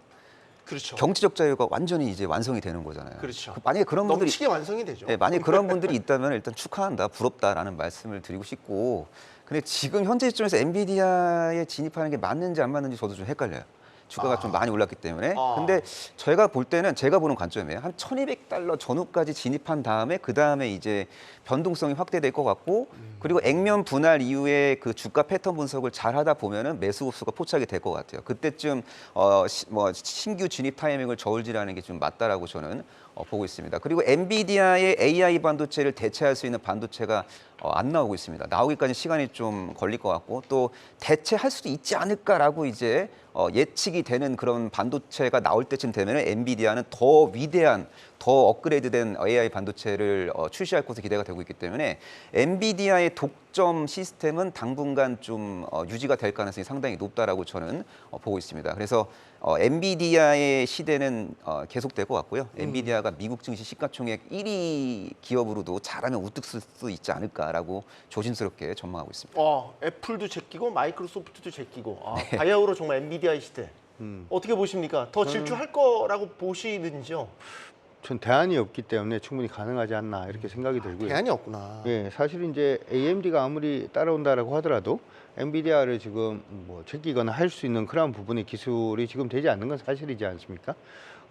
그렇죠. 정치적 자유가 완전히 이제 완성이 되는 거잖아요. 그렇죠. 만약에 그런 분들이 넘치게 완성이 되죠. 네, 만약 그런 분들이 있다면 일단 축하한다, 부럽다라는 말씀을 드리고 싶고, 근데 지금 현재 시점에서 엔비디아에 진입하는 게 맞는지 안 맞는지 저도 좀 헷갈려요. 주가가 좀 많이 올랐기 때문에. 근데 제가 볼 때는 제가 보는 관점이에요. 한 $1,200 전후까지 진입한 다음에 그 다음에 이제 변동성이 확대될 것 같고, 그리고 액면 분할 이후에 그 주가 패턴 분석을 잘 하다 보면은 매수 흡수가 포착이 될 것 같아요. 그때쯤 뭐 신규 진입 타이밍을 저울질하는 게 좀 맞다라고 저는 보고 있습니다. 그리고 엔비디아의 AI 반도체를 대체할 수 있는 반도체가 안 나오고 있습니다. 나오기까지 시간이 좀 걸릴 것 같고, 또 대체할 수도 있지 않을까라고 이제 예측이 되는 그런 반도체가 나올 때쯤 되면 엔비디아는 더 위대한, 더 업그레이드된 AI 반도체를 출시할 것으로 기대가 되고 있기 때문에 엔비디아의 독점 시스템은 당분간 좀 유지가 될 가능성이 상당히 높다라고 저는 보고 있습니다. 그래서 엔비디아의 시대는 계속될 것 같고요. 엔비디아가 미국 증시 시가총액 1위 기업으로도 잘하면 우뚝 쓸 수 있지 않을까라고 조심스럽게 전망하고 있습니다. 애플도 제끼고 마이크로소프트도 제끼고 바야흐로 정말 엔비디아의 시대. 어떻게 보십니까? 더 질주할 거라고 보시는지요? 전 대안이 없기 때문에 충분히 가능하지 않나 이렇게 생각이 들고요. 대안이 없구나. 예, 사실 이제 AMD가 아무리 따라온다라고 하더라도 엔비디아를 지금 뭐 제끼거나 할 수 있는 그런 부분의 기술이 지금 되지 않는 건 사실이지 않습니까?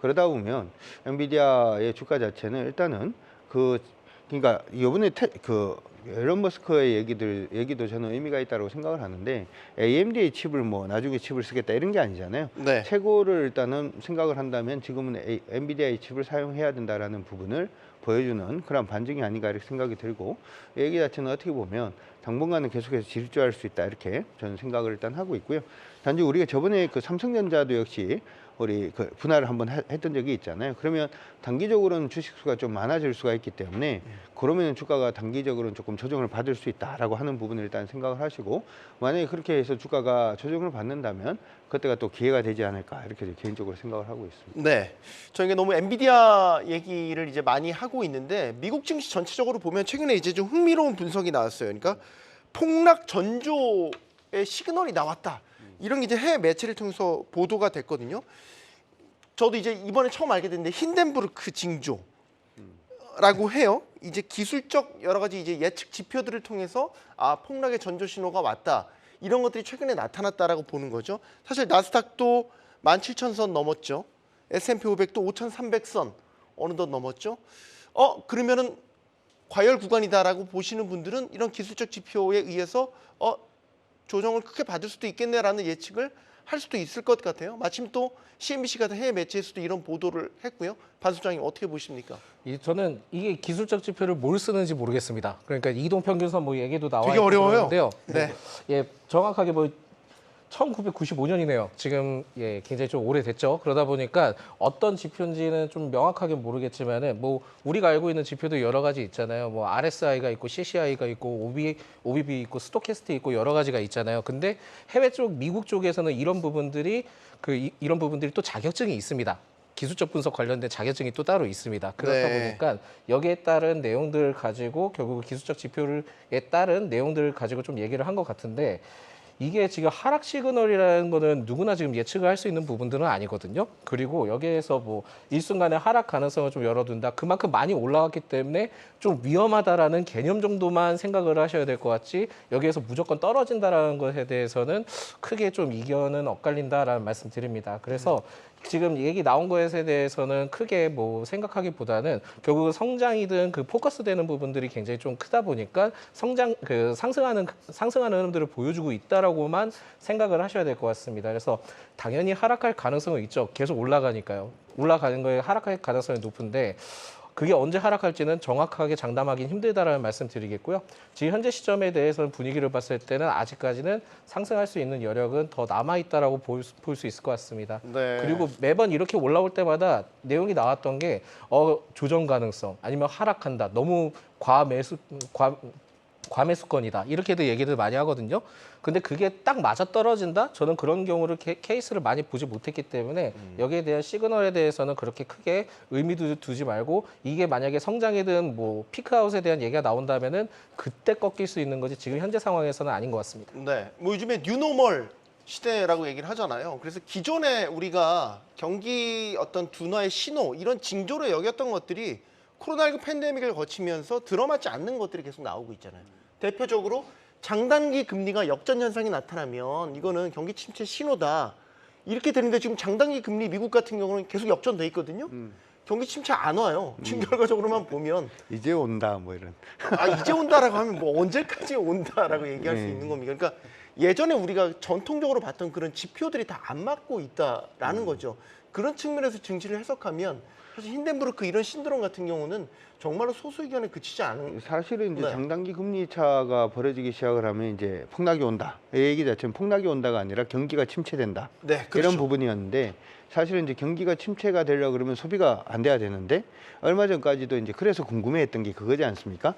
그러다 보면 엔비디아의 주가 자체는 일단은 그러니까 이번에 그 일론 머스크의 얘기도 저는 의미가 있다고 생각을 하는데, AMD의 칩을 뭐 나중에 칩을 쓰겠다 이런 게 아니잖아요. 네. 최고를 일단은 생각을 한다면 지금은 엔비디아의 칩을 사용해야 된다라는 부분을 보여주는 그런 반증이 아닌가 이렇게 생각이 들고, 이 얘기 자체는 어떻게 보면 당분간은 계속해서 질주할 수 있다 이렇게 저는 생각을 일단 하고 있고요. 단지 우리가 저번에 그 삼성전자도 역시 우리 그 분할을 한번 했던 적이 있잖아요. 그러면 단기적으로는 주식 수가 좀 많아질 수가 있기 때문에 그러면 주가가 단기적으로는 조금 조정을 받을 수 있다라고 하는 부분을 일단 생각을 하시고, 만약에 그렇게 해서 주가가 조정을 받는다면 그때가 또 기회가 되지 않을까 이렇게 개인적으로 생각을 하고 있습니다. 네, 저희가 너무 엔비디아 얘기를 이제 많이 하고 있는데 미국 증시 전체적으로 보면 최근에 이제 좀 흥미로운 분석이 나왔어요. 그러니까 폭락 전조의 시그널이 나왔다. 이런 게 이제 해외 매체를 통해서 보도가 됐거든요. 저도 이제 이번에 처음 알게 됐는데 힌덴부르크 징조라고 해요. 이제 기술적 여러 가지 이제 예측 지표들을 통해서 폭락의 전조 신호가 왔다. 이런 것들이 최근에 나타났다라고 보는 거죠. 사실 나스닥도 17,000선 넘었죠. S&P 500도 5,300선 어느덧 넘었죠. 그러면은 과열 구간이다라고 보시는 분들은 이런 기술적 지표에 의해서 조정을 크게 받을 수도 있겠네라는 예측을 할 수도 있을 것 같아요. 마침 또 CNBC 같은 해외 매체에서도 이런 보도를 했고요. 반 소장님 어떻게 보십니까? 저는 이게 기술적 지표를 뭘 쓰는지 모르겠습니다. 그러니까 이동평균선 뭐 얘기도 나와 되게 있고 어려워요. 그러는데요. 네. 예, 정확하게 뭐 1995년이네요. 지금 굉장히 좀 오래됐죠. 그러다 보니까 어떤 지표인지는 좀 명확하게 모르겠지만은 뭐 우리가 알고 있는 지표도 여러 가지 있잖아요. 뭐 RSI가 있고 CCI가 있고 OBB 있고 스토캐스트 있고 여러 가지가 있잖아요. 근데 해외 쪽 미국 쪽에서는 이런 부분들이 또 자격증이 있습니다. 기술적 분석 관련된 자격증이 또 따로 있습니다. 그렇다 보니까 여기에 따른 내용들을 가지고 결국 기술적 지표에 따른 내용들을 가지고 좀 얘기를 한 것 같은데, 이게 지금 하락 시그널이라는 거는 누구나 지금 예측을 할 수 있는 부분들은 아니거든요. 그리고 여기에서 뭐 일순간에 하락 가능성을 좀 열어둔다. 그만큼 많이 올라왔기 때문에 좀 위험하다라는 개념 정도만 생각을 하셔야 될 것 같지, 여기에서 무조건 떨어진다라는 것에 대해서는 크게 좀 이견은 엇갈린다라는 말씀 드립니다. 그래서 지금 얘기 나온 것에 대해서는 크게 뭐 생각하기보다는 결국 성장이든 그 포커스되는 부분들이 굉장히 좀 크다 보니까 상승하는 흐름들을 보여주고 있다라고만 생각을 하셔야 될 것 같습니다. 그래서 당연히 하락할 가능성은 있죠. 계속 올라가니까요. 올라가는 거에 하락할 가능성이 높은데 그게 언제 하락할지는 정확하게 장담하기는 힘들다라는 말씀 드리겠고요. 지금 현재 시점에 대해서는 분위기를 봤을 때는 아직까지는 상승할 수 있는 여력은 더 남아있다라고 볼 수 있을 것 같습니다. 네. 그리고 매번 이렇게 올라올 때마다 내용이 나왔던 게 조정 가능성 아니면 하락한다. 너무 과매수권이다 이렇게도 얘기들 많이 하거든요. 근데 그게 딱 맞아 떨어진다? 저는 그런 경우를 케이스를 많이 보지 못했기 때문에 여기에 대한 시그널에 대해서는 그렇게 크게 의미도 두지 말고 이게 만약에 성장이든 뭐 피크아웃에 대한 얘기가 나온다면은 그때 꺾일 수 있는 거지 지금 현재 상황에서는 아닌 것 같습니다. 네, 뭐 요즘에 뉴노멀 시대라고 얘기를 하잖아요. 그래서 기존에 우리가 경기 어떤 둔화의 신호 이런 징조로 여겼던 것들이 코로나19 팬데믹을 거치면서 들어맞지 않는 것들이 계속 나오고 있잖아요. 대표적으로 장단기 금리가 역전 현상이 나타나면 이거는 경기 침체 신호다. 이렇게 되는데 지금 장단기 금리 미국 같은 경우는 계속 역전돼 있거든요. 경기 침체 안 와요. 지금 결과적으로만 보면 이제 온다 뭐 이런. 아 이제 온다라고 하면 뭐 언제까지 온다라고 얘기할 수 있는 겁니까? 그러니까 예전에 우리가 전통적으로 봤던 그런 지표들이 다 안 맞고 있다라는 거죠. 그런 측면에서 증시를 해석하면 사실 힌덴부르크 이런 신드롬 같은 경우는 정말로 소수 의견에 그치지 않은. 사실은 이제 네. 장단기 금리 차가 벌어지기 시작을 하면 이제 폭락이 온다. 이 얘기 자체는 폭락이 온다가 아니라 경기가 침체된다. 네, 그렇죠. 이런 부분이었는데 사실은 이제 경기가 침체가 되려 그러면 소비가 안 돼야 되는데 얼마 전까지도 이제 그래서 궁금해했던 게 그거지 않습니까?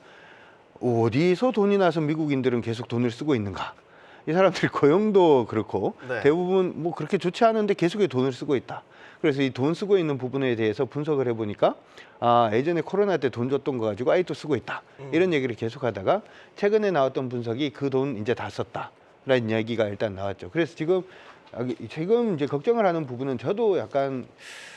어디서 돈이 나서 미국인들은 계속 돈을 쓰고 있는가? 이 사람들 고용도 그렇고 네. 대부분 뭐 그렇게 좋지 않은데 계속해 돈을 쓰고 있다. 그래서 이 돈 쓰고 있는 부분에 대해서 분석을 해보니까 아 예전에 코로나 때 돈 줬던 거 가지고 아직도 쓰고 있다. 이런 얘기를 계속하다가 최근에 나왔던 분석이 그 돈 이제 다 썼다라는 이야기가 일단 나왔죠. 그래서 지금 이제 걱정을 하는 부분은 저도 약간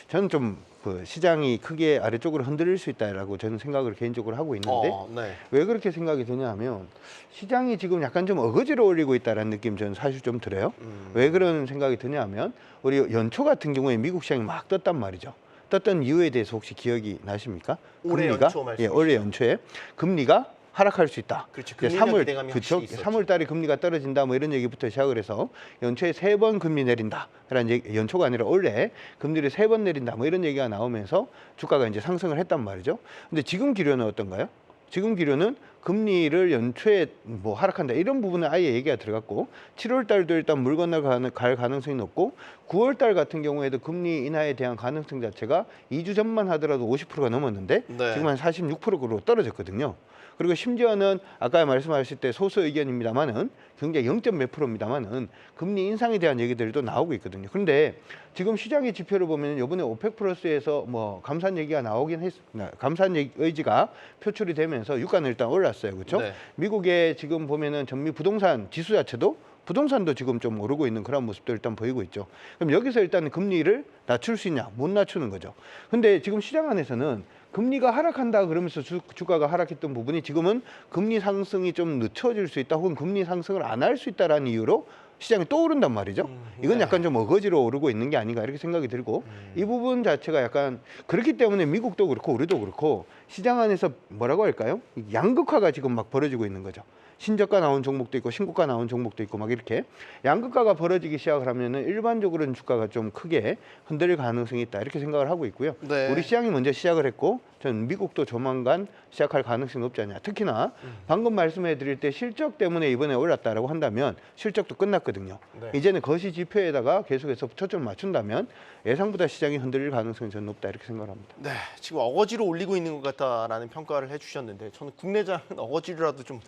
저는 좀 그 시장이 크게 아래쪽으로 흔들릴 수 있다라고 저는 생각을 개인적으로 하고 있는데 네. 왜 그렇게 생각이 드냐 하면 시장이 지금 약간 좀 어거지로 올리고 있다는 느낌 저는 사실 좀 들어요. 왜 그런 생각이 드냐 하면 우리 연초 같은 경우에 미국 시장이 막 떴단 말이죠. 떴던 이유에 대해서 혹시 기억이 나십니까? 올해 금리가 연초 말씀이시죠? 올해 연초에 금리가 하락할 수 있다. 그렇죠. 이제 금리력 기대감이 그렇죠. 확실히 있었죠. 3월 달에 금리가 떨어진다 뭐 이런 얘기부터 시작을 해서 연초에 3번 금리 내린다라는 얘기, 연초가 아니라 올해 금리를 3번 내린다 뭐 이런 얘기가 나오면서 주가가 이제 상승을 했단 말이죠. 근데 지금 기류는 어떤가요? 지금 기류는 금리를 연초에 뭐 하락한다 이런 부분은 아예 얘기가 들어갔고 7월 달도 일단 물 건너갈 가능성이 높고 9월 달 같은 경우에도 금리 인하에 대한 가능성 자체가 2주 전만 하더라도 50%가 넘었는데 네. 지금 한 46%로 떨어졌거든요. 그리고 심지어는 아까 말씀하실 때 소수 의견입니다만은 굉장히 0몇 %입니다만은 금리 인상에 대한 얘기들도 나오고 있거든요. 그런데 지금 시장의 지표를 보면 이번에 오펙 플러스에서 뭐 감산 얘기가 나오긴 감산 의지가 표출이 되면서 유가는 일단 올랐어요. 그렇죠? 네. 미국의 지금 보면은 전미 부동산 지수 자체도 부동산도 지금 좀 오르고 있는 그런 모습도 일단 보이고 있죠. 그럼 여기서 일단 금리를 낮출 수 있냐? 못 낮추는 거죠. 근데 지금 시장 안에서는 금리가 하락한다 그러면서 주가가 하락했던 부분이 지금은 금리 상승이 좀 늦춰질 수 있다 혹은 금리 상승을 안 할 수 있다라는 이유로 시장이 또 오른단 말이죠. 이건 네. 약간 좀 어거지로 오르고 있는 게 아닌가 이렇게 생각이 들고 이 부분 자체가 약간 그렇기 때문에 미국도 그렇고 우리도 그렇고 시장 안에서 뭐라고 할까요? 양극화가 지금 막 벌어지고 있는 거죠. 신저가 나온 종목도 있고 신고가 나온 종목도 있고 막 이렇게 양극화가 벌어지기 시작을 하면은 일반적으로는 주가가 좀 크게 흔들릴 가능성이 있다 이렇게 생각을 하고 있고요. 네. 우리 시장이 먼저 시작을 했고 전 미국도 조만간 시작할 가능성이 높지 않냐. 특히나 방금 말씀해 드릴 때 실적 때문에 이번에 올랐다라고 한다면 실적도 끝났거든요. 네. 이제는 거시 지표에다가 계속해서 초점을 맞춘다면 예상보다 시장이 흔들릴 가능성이 저는 높다 이렇게 생각을 합니다. 네, 지금 어거지로 올리고 있는 것 같다라는 평가를 해주셨는데 저는 국내장은 어거지로라도 좀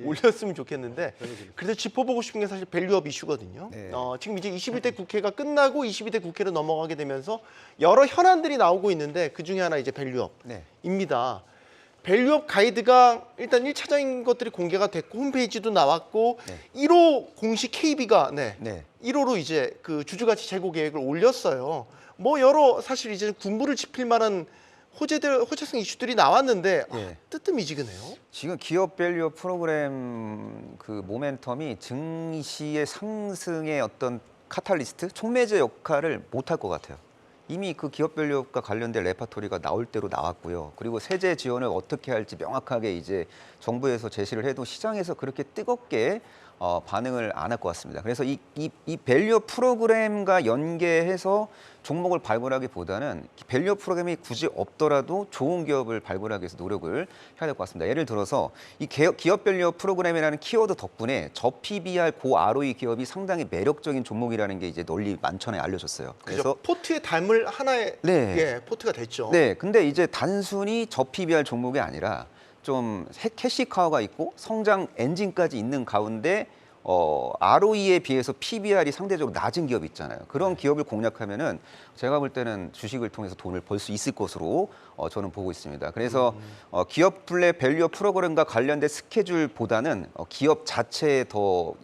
올렸으면 좋겠는데 그래도 짚어보고 싶은 게 사실 밸류업 이슈거든요. 네. 지금 이제 21대 국회가 끝나고 22대 국회로 넘어가게 되면서 여러 현안들이 나오고 있는데 그 중에 하나 이제 밸류업입니다. 밸류업 가이드가 일단 1차적인 것들이 공개가 됐고 홈페이지도 나왔고 1호 공식 KB가 네. 1호로 이제 그 주주가치 재고 계획을 올렸어요. 뭐 여러 사실 이제 군부를 지필 만한 호재성 이슈들이 나왔는데 네. 뜨뜻미지근해요. 지금 기업 밸류 프로그램 그 모멘텀이 증시의 상승의 어떤 카탈리스트, 촉매제 역할을 못할 것 같아요. 이미 그 기업 밸류업과 관련된 레파토리가 나올 대로 나왔고요. 그리고 세제 지원을 어떻게 할지 명확하게 이제 정부에서 제시를 해도 시장에서 그렇게 뜨겁게 반응을 안 할 것 같습니다. 그래서 이 밸류업 프로그램과 연계해서 종목을 발굴하기보다는 밸류업 프로그램이 굳이 없더라도 좋은 기업을 발굴하기 위해서 노력을 해야 될 것 같습니다. 예를 들어서 이 기업 밸류업 프로그램이라는 키워드 덕분에 저PBR 고 ROE 기업이 상당히 매력적인 종목이라는 게 이제 널리 만천에 알려졌어요. 그래서 포트에 담을 하나의 네. 예, 포트가 됐죠. 네, 근데 이제 단순히 저PBR 종목이 아니라 좀 캐시카우가 있고 성장 엔진까지 있는 가운데 ROE에 비해서 PBR이 상대적으로 낮은 기업이 있잖아요. 그런 기업을 공략하면은 제가 볼 때는 주식을 통해서 돈을 벌 수 있을 것으로 저는 보고 있습니다. 그래서 기업 블랙 밸류업 프로그램과 관련된 스케줄보다는 기업 자체에 더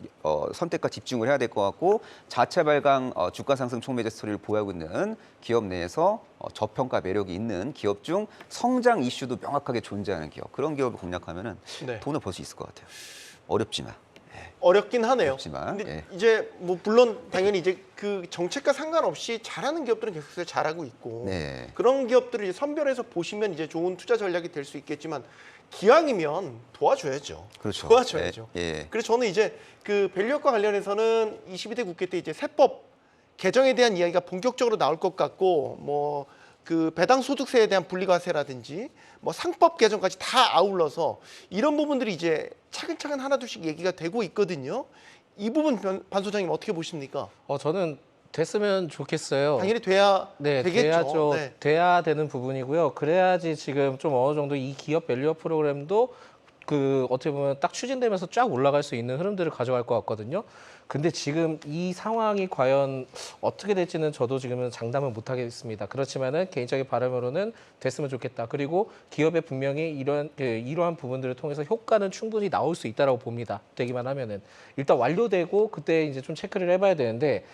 선택과 집중을 해야 될 것 같고 자체 발강 주가 상승 촉매제 스토리를 보유하고 있는 기업 내에서 저평가 매력이 있는 기업 중 성장 이슈도 명확하게 존재하는 기업 그런 기업을 공략하면은 네. 돈을 벌 수 있을 것 같아요. 어렵지만. 어렵긴 하네요. 어렵지만, 근데 예. 이제 뭐 물론 당연히 이제 그 정책과 상관없이 잘하는 기업들은 계속해서 잘하고 있고 네. 그런 기업들을 이제 선별해서 보시면 이제 좋은 투자 전략이 될 수 있겠지만 기왕이면 도와줘야죠. 그렇죠. 도와줘야죠. 예, 예. 그래서 저는 이제 그 밸류업과 관련해서는 22대 국회 때 이제 세법 개정에 대한 이야기가 본격적으로 나올 것 같고 뭐 그 배당 소득세에 대한 분리과세라든지 뭐 상법 개정까지 다 아울러서 이런 부분들이 이제 차근차근 하나둘씩 얘기가 되고 있거든요. 이 부분 반 소장님 어떻게 보십니까? 저는 됐으면 좋겠어요. 당연히 돼야 네, 되겠죠. 돼야죠. 네. 돼야 되는 부분이고요. 그래야지 지금 좀 어느 정도 이 기업 밸류업 프로그램도 그 어떻게 보면 딱 추진되면서 쫙 올라갈 수 있는 흐름들을 가져갈 것 같거든요. 근데 지금 이 상황이 과연 어떻게 될지는 저도 지금은 장담은 못 하겠습니다. 그렇지만은 개인적인 바람으로는 됐으면 좋겠다. 그리고 기업에 분명히 이러한 부분들을 통해서 효과는 충분히 나올 수 있다라고 봅니다. 되기만 하면은 일단 완료되고 그때 이제 좀 체크를 해봐야 되는데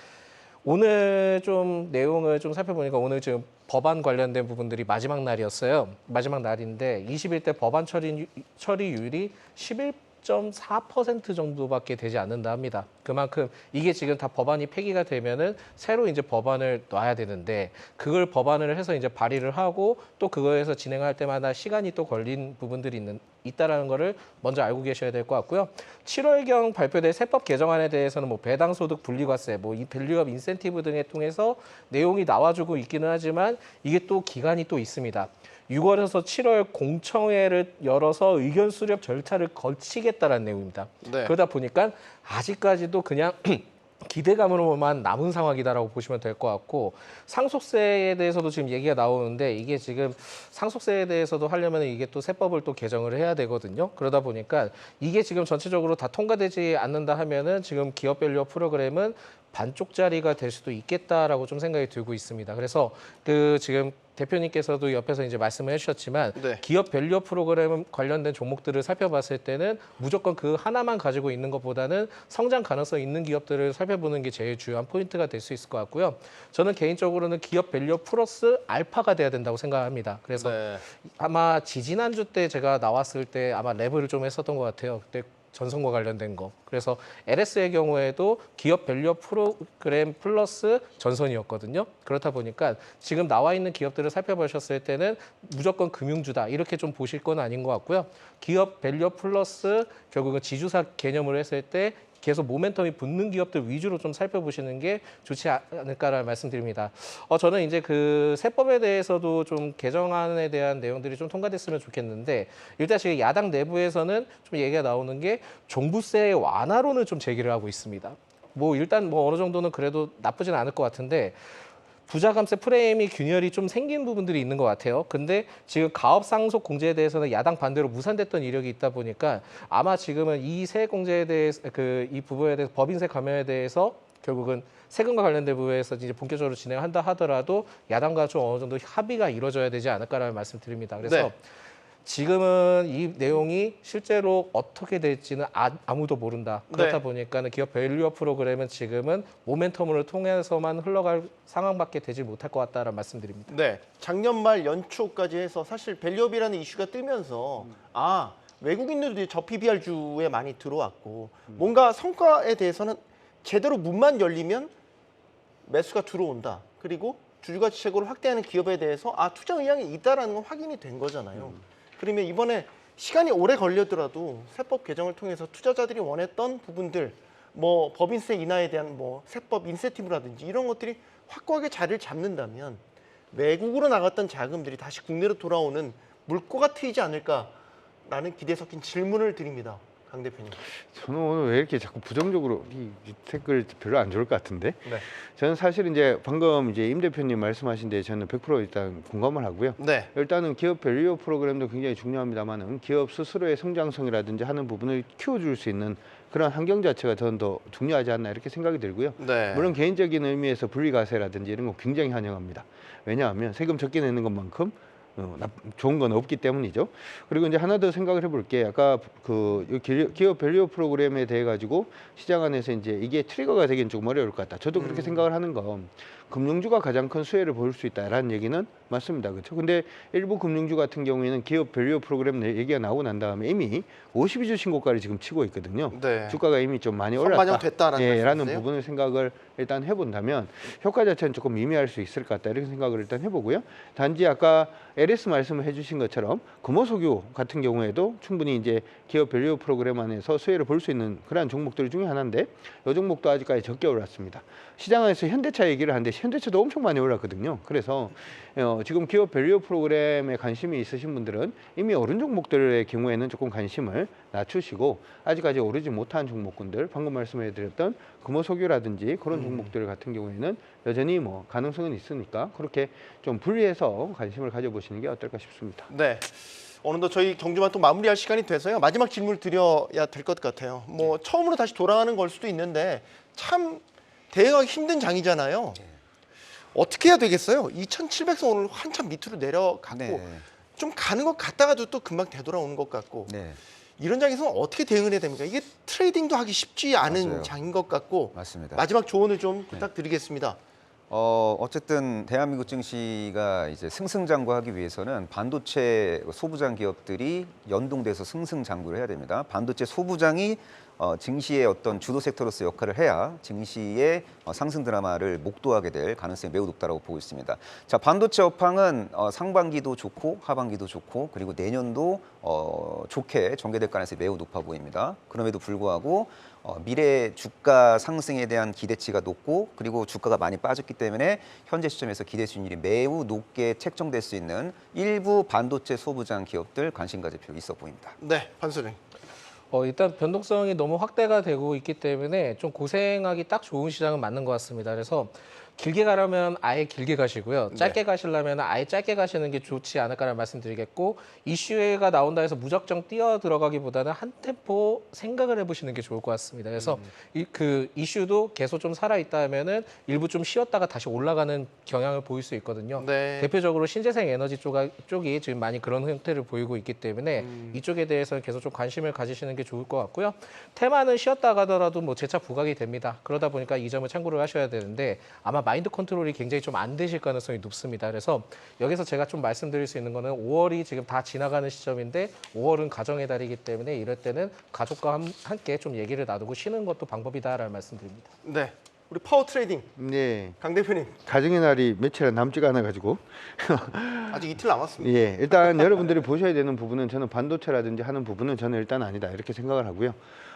오늘 좀 내용을 좀 살펴보니까 오늘 지금 법안 관련된 부분들이 마지막 날이었어요. 마지막 날인데 21대 법안 처리율이 11.4% 정도밖에 되지 않는다 합니다. 그만큼 이게 지금 다 법안이 폐기가 되면은 새로 이제 법안을 놔야 되는데 그걸 법안을 해서 이제 발의를 하고 또 그거에서 진행할 때마다 시간이 또 걸린 부분들이 있다라는 거를 먼저 알고 계셔야 될 것 같고요. 7월경 발표될 세법 개정안에 대해서는 뭐 배당 소득 분리과세, 뭐 이 밸류업 인센티브 등에 통해서 내용이 나와주고 있기는 하지만 이게 또 기간이 또 있습니다. 6월에서 7월 공청회를 열어서 의견 수렴 절차를 거치겠다라는 내용입니다. 네. 그러다 보니까 아직까지도 그냥 기대감으로만 남은 상황이다라고 보시면 될 것 같고 상속세에 대해서도 지금 얘기가 나오는데 이게 지금 상속세에 대해서도 하려면 이게 또 세법을 또 개정을 해야 되거든요. 그러다 보니까 이게 지금 전체적으로 다 통과되지 않는다 하면은 지금 기업 밸류업 프로그램은 반쪽짜리가 될 수도 있겠다라고 좀 생각이 들고 있습니다. 그래서 그 지금 대표님께서도 옆에서 이제 말씀을 해주셨지만 네. 기업 밸류업 프로그램 관련된 종목들을 살펴봤을 때는 무조건 그 하나만 가지고 있는 것보다는 성장 가능성 있는 기업들을 살펴보는 게 제일 중요한 포인트가 될 수 있을 것 같고요. 저는 개인적으로는 기업 밸류업 플러스 알파가 돼야 된다고 생각합니다. 그래서 네. 아마 지지난주 때 제가 나왔을 때 아마 랩을 좀 했었던 것 같아요. 그때 전선과 관련된 거. 그래서 LS의 경우에도 기업 밸류업 프로그램 플러스 전선이었거든요. 그렇다 보니까 지금 나와 있는 기업들을 살펴보셨을 때는 무조건 금융주다 이렇게 좀 보실 건 아닌 것 같고요. 기업 밸류업 플러스 결국은 지주사 개념으로 했을 때 계속 모멘텀이 붙는 기업들 위주로 좀 살펴보시는 게 좋지 않을까라는 말씀드립니다. 저는 이제 그 세법에 대해서도 좀 개정안에 대한 내용들이 좀 통과됐으면 좋겠는데 일단 지금 야당 내부에서는 좀 얘기가 나오는 게 종부세 완화론을 좀 제기를 하고 있습니다. 뭐 일단 뭐 어느 정도는 그래도 나쁘진 않을 것 같은데 부자 감세 프레임이 균열이 좀 생긴 부분들이 있는 것 같아요. 근데 지금 가업 상속 공제에 대해서는 야당 반대로 무산됐던 이력이 있다 보니까 아마 지금은 이 세액 공제에 대해서 이 부분에 대해서 법인세 감면에 대해서 결국은 세금과 관련된 부분에서 이제 본격적으로 진행한다 하더라도 야당과 좀 어느 정도 합의가 이루어져야 되지 않을까라는 말씀드립니다. 그래서 네. 지금은 이 내용이 실제로 어떻게 될지는 아무도 모른다. 그렇다 네. 보니까는 기업 밸류업 프로그램은 지금은 모멘텀을 통해서만 흘러갈 상황밖에 되지 못할 것 같다라는 말씀드립니다. 네. 작년 말 연초까지 해서 사실 밸류업이라는 이슈가 뜨면서 외국인들도 저 PBR주에 많이 들어왔고 뭔가 성과에 대해서는 제대로 문만 열리면 매수가 들어온다. 그리고 주주가치채굴을 확대하는 기업에 대해서 투자 의향이 있다라는 건 확인이 된 거잖아요. 그러면 이번에 시간이 오래 걸려더라도 세법 개정을 통해서 투자자들이 원했던 부분들, 뭐 법인세 인하에 대한 뭐 세법 인센티브라든지 이런 것들이 확고하게 자리를 잡는다면 외국으로 나갔던 자금들이 다시 국내로 돌아오는 물꼬가 트이지 않을까라는 기대 섞인 질문을 드립니다. 강 대표님. 저는 오늘 왜 이렇게 자꾸 부정적으로 이 댓글 별로 안 좋을 것 같은데. 네. 저는 사실 이제 방금 이제 임 대표님 말씀하신 데 저는 100% 일단 공감을 하고요. 네. 일단은 기업 밸류 프로그램도 굉장히 중요합니다만은 기업 스스로의 성장성이라든지 하는 부분을 키워줄 수 있는 그런 환경 자체가 저는 더 중요하지 않나 이렇게 생각이 들고요. 네. 물론 개인적인 의미에서 분리과세라든지 이런 거 굉장히 환영합니다. 왜냐하면 세금 적게 내는 것만큼 좋은 건 없기 때문이죠. 그리고 이제 하나 더 생각을 해볼게. 아까 그 기업 밸류 프로그램에 대해 가지고 시장 안에서 이제 이게 트리거가 되긴 조금 어려울 것 같다. 저도 그렇게 생각을 하는 건 금융주가 가장 큰 수혜를 볼 수 있다라는 얘기는 맞습니다. 그렇죠? 근데 일부 금융주 같은 경우에는 기업 밸류 프로그램 얘기가 나오고 난 다음에 이미 52주 신고가를 지금 치고 있거든요. 네. 주가가 이미 좀 많이 올랐다. 선반영됐다라는 라는 말씀이세요? 부분을 생각을 일단 해본다면 효과 자체는 조금 미미할 수 있을 것 같다. 이렇게 생각을 일단 해보고요. 단지 아까 LS 말씀을 해주신 것처럼 금호석유 같은 경우에도 충분히 이제 기업 밸류 프로그램 안에서 수혜를 볼 수 있는 그러한 종목들 중에 하나인데 이 종목도 아직까지 적게 올랐습니다. 시장 안에서 현대차 얘기를 하는데 현대차도 엄청 많이 올랐거든요. 그래서 지금 기업 밸류 프로그램에 관심이 있으신 분들은 이미 오른 종목들의 경우에는 조금 관심을 낮추시고 아직까지 오르지 못한 종목군들 방금 말씀해드렸던 금호석유라든지 그런 종목들 같은 경우에는 여전히 뭐 가능성은 있으니까 그렇게 좀 분리해서 관심을 가져보시는 게 어떨까 싶습니다. 네. 어느덧 저희 경주만 또 마무리할 시간이 돼서요. 마지막 질문을 드려야 될 것 같아요. 뭐 처음으로 다시 돌아가는 걸 수도 있는데 참 대응하기 힘든 장이잖아요. 어떻게 해야 되겠어요? 2,700선 오늘 한참 밑으로 내려갔고 네. 좀 가는 것 같다가도 또 금방 되돌아오는 것 같고 네. 이런 장에서는 어떻게 대응을 해야 됩니까? 이게 트레이딩도 하기 쉽지 않은 맞아요. 장인 것 같고 맞습니다. 마지막 조언을 좀 부탁드리겠습니다. 어쨌든 대한민국 증시가 이제 승승장구하기 위해서는 반도체 소부장 기업들이 연동돼서 승승장구를 해야 됩니다. 반도체 소부장이 증시의 어떤 주도 섹터로서 역할을 해야 증시의 상승 드라마를 목도하게 될 가능성이 매우 높다고 보고 있습니다. 자, 반도체 업황은 상반기도 좋고 하반기도 좋고 그리고 내년도 좋게 전개될 가능성이 매우 높아 보입니다. 그럼에도 불구하고 미래 주가 상승에 대한 기대치가 높고 그리고 주가가 많이 빠졌기 때문에 현재 시점에서 기대 수익률이 매우 높게 책정될 수 있는 일부 반도체 소부장 기업들 관심 가질 필요가 있어 보입니다. 네, 판소장. 일단 변동성이 너무 확대가 되고 있기 때문에 좀 고생하기 딱 좋은 시장은 맞는 것 같습니다. 그래서 길게 가려면 아예 길게 가시고요. 짧게 가시려면 아예 짧게 가시는 게 좋지 않을까라는 말씀드리겠고 이슈가 나온다 해서 무작정 뛰어 들어가기보다는 한 템포 생각을 해보시는 게 좋을 것 같습니다. 그래서 그 이슈도 계속 좀 살아있다면은 일부 좀 쉬었다가 다시 올라가는 경향을 보일 수 있거든요. 네. 대표적으로 신재생 에너지 쪽이 지금 많이 그런 형태를 보이고 있기 때문에 이쪽에 대해서 계속 좀 관심을 가지시는 게 좋을 것 같고요. 테마는 쉬었다 가더라도 뭐 재차 부각이 됩니다. 그러다 보니까 이 점을 참고를 하셔야 되는데 아마 마인드 컨트롤이 굉장히 좀 안 되실 가능성이 높습니다. 그래서 여기서 제가 좀 말씀드릴 수 있는 거는 5월이 지금 다 지나가는 시점인데 5월은 가정의 달이기 때문에 이럴 때는 가족과 함께 좀 얘기를 나누고 쉬는 것도 방법이다라는 말씀드립니다. 네. 우리 파워 트레이딩 네. 강 대표님 가정의 날이 며칠 남지가 않아 가지고 아직 이틀 남았습니다. 예, 일단 여러분들이 보셔야 되는 부분은 저는 반도체라든지 하는 부분은 저는 일단 아니다 이렇게 생각을 하고요.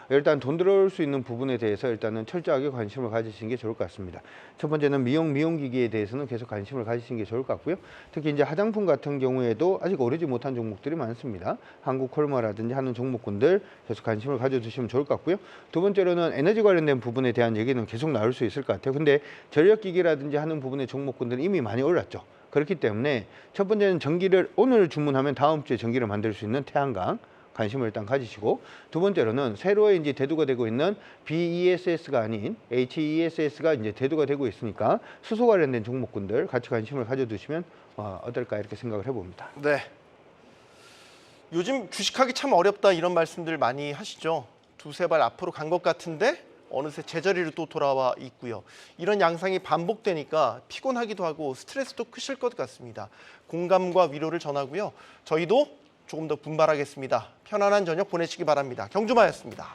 일단 돈 들어올 수 있는 부분에 대해서 일단은 철저하게 관심을 가지시는 게 좋을 것 같습니다. 첫 번째는 미용기기에 대해서는 계속 관심을 가지시는 게 좋을 것 같고요. 특히 이제 화장품 같은 경우에도 아직 오르지 못한 종목들이 많습니다. 한국콜마라든지 하는 종목군들 계속 관심을 가져주시면 좋을 것 같고요. 두 번째로는 에너지 관련된 부분에 대한 얘기는 계속 나올 수 있을 것 같아요. 근데 전력기기라든지 하는 부분의 종목군들은 이미 많이 올랐죠. 그렇기 때문에 첫 번째는 전기를 오늘 주문하면 다음 주에 전기를 만들 수 있는 태양광 관심을 일단 가지시고 두 번째로는 새로 이제 대두가 되고 있는 BESS가 아닌 HESS가 이제 대두가 되고 있으니까 수소 관련된 종목군들 같이 관심을 가져두시면 어떨까 이렇게 생각을 해봅니다. 네. 요즘 주식하기 참 어렵다 이런 말씀들 많이 하시죠. 두세 발 앞으로 간 것 같은데 어느새 제자리로 또 돌아와 있고요. 이런 양상이 반복되니까 피곤하기도 하고 스트레스도 크실 것 같습니다. 공감과 위로를 전하고요. 저희도 조금 더 분발하겠습니다. 편안한 저녁 보내시기 바랍니다. 경주마였습니다.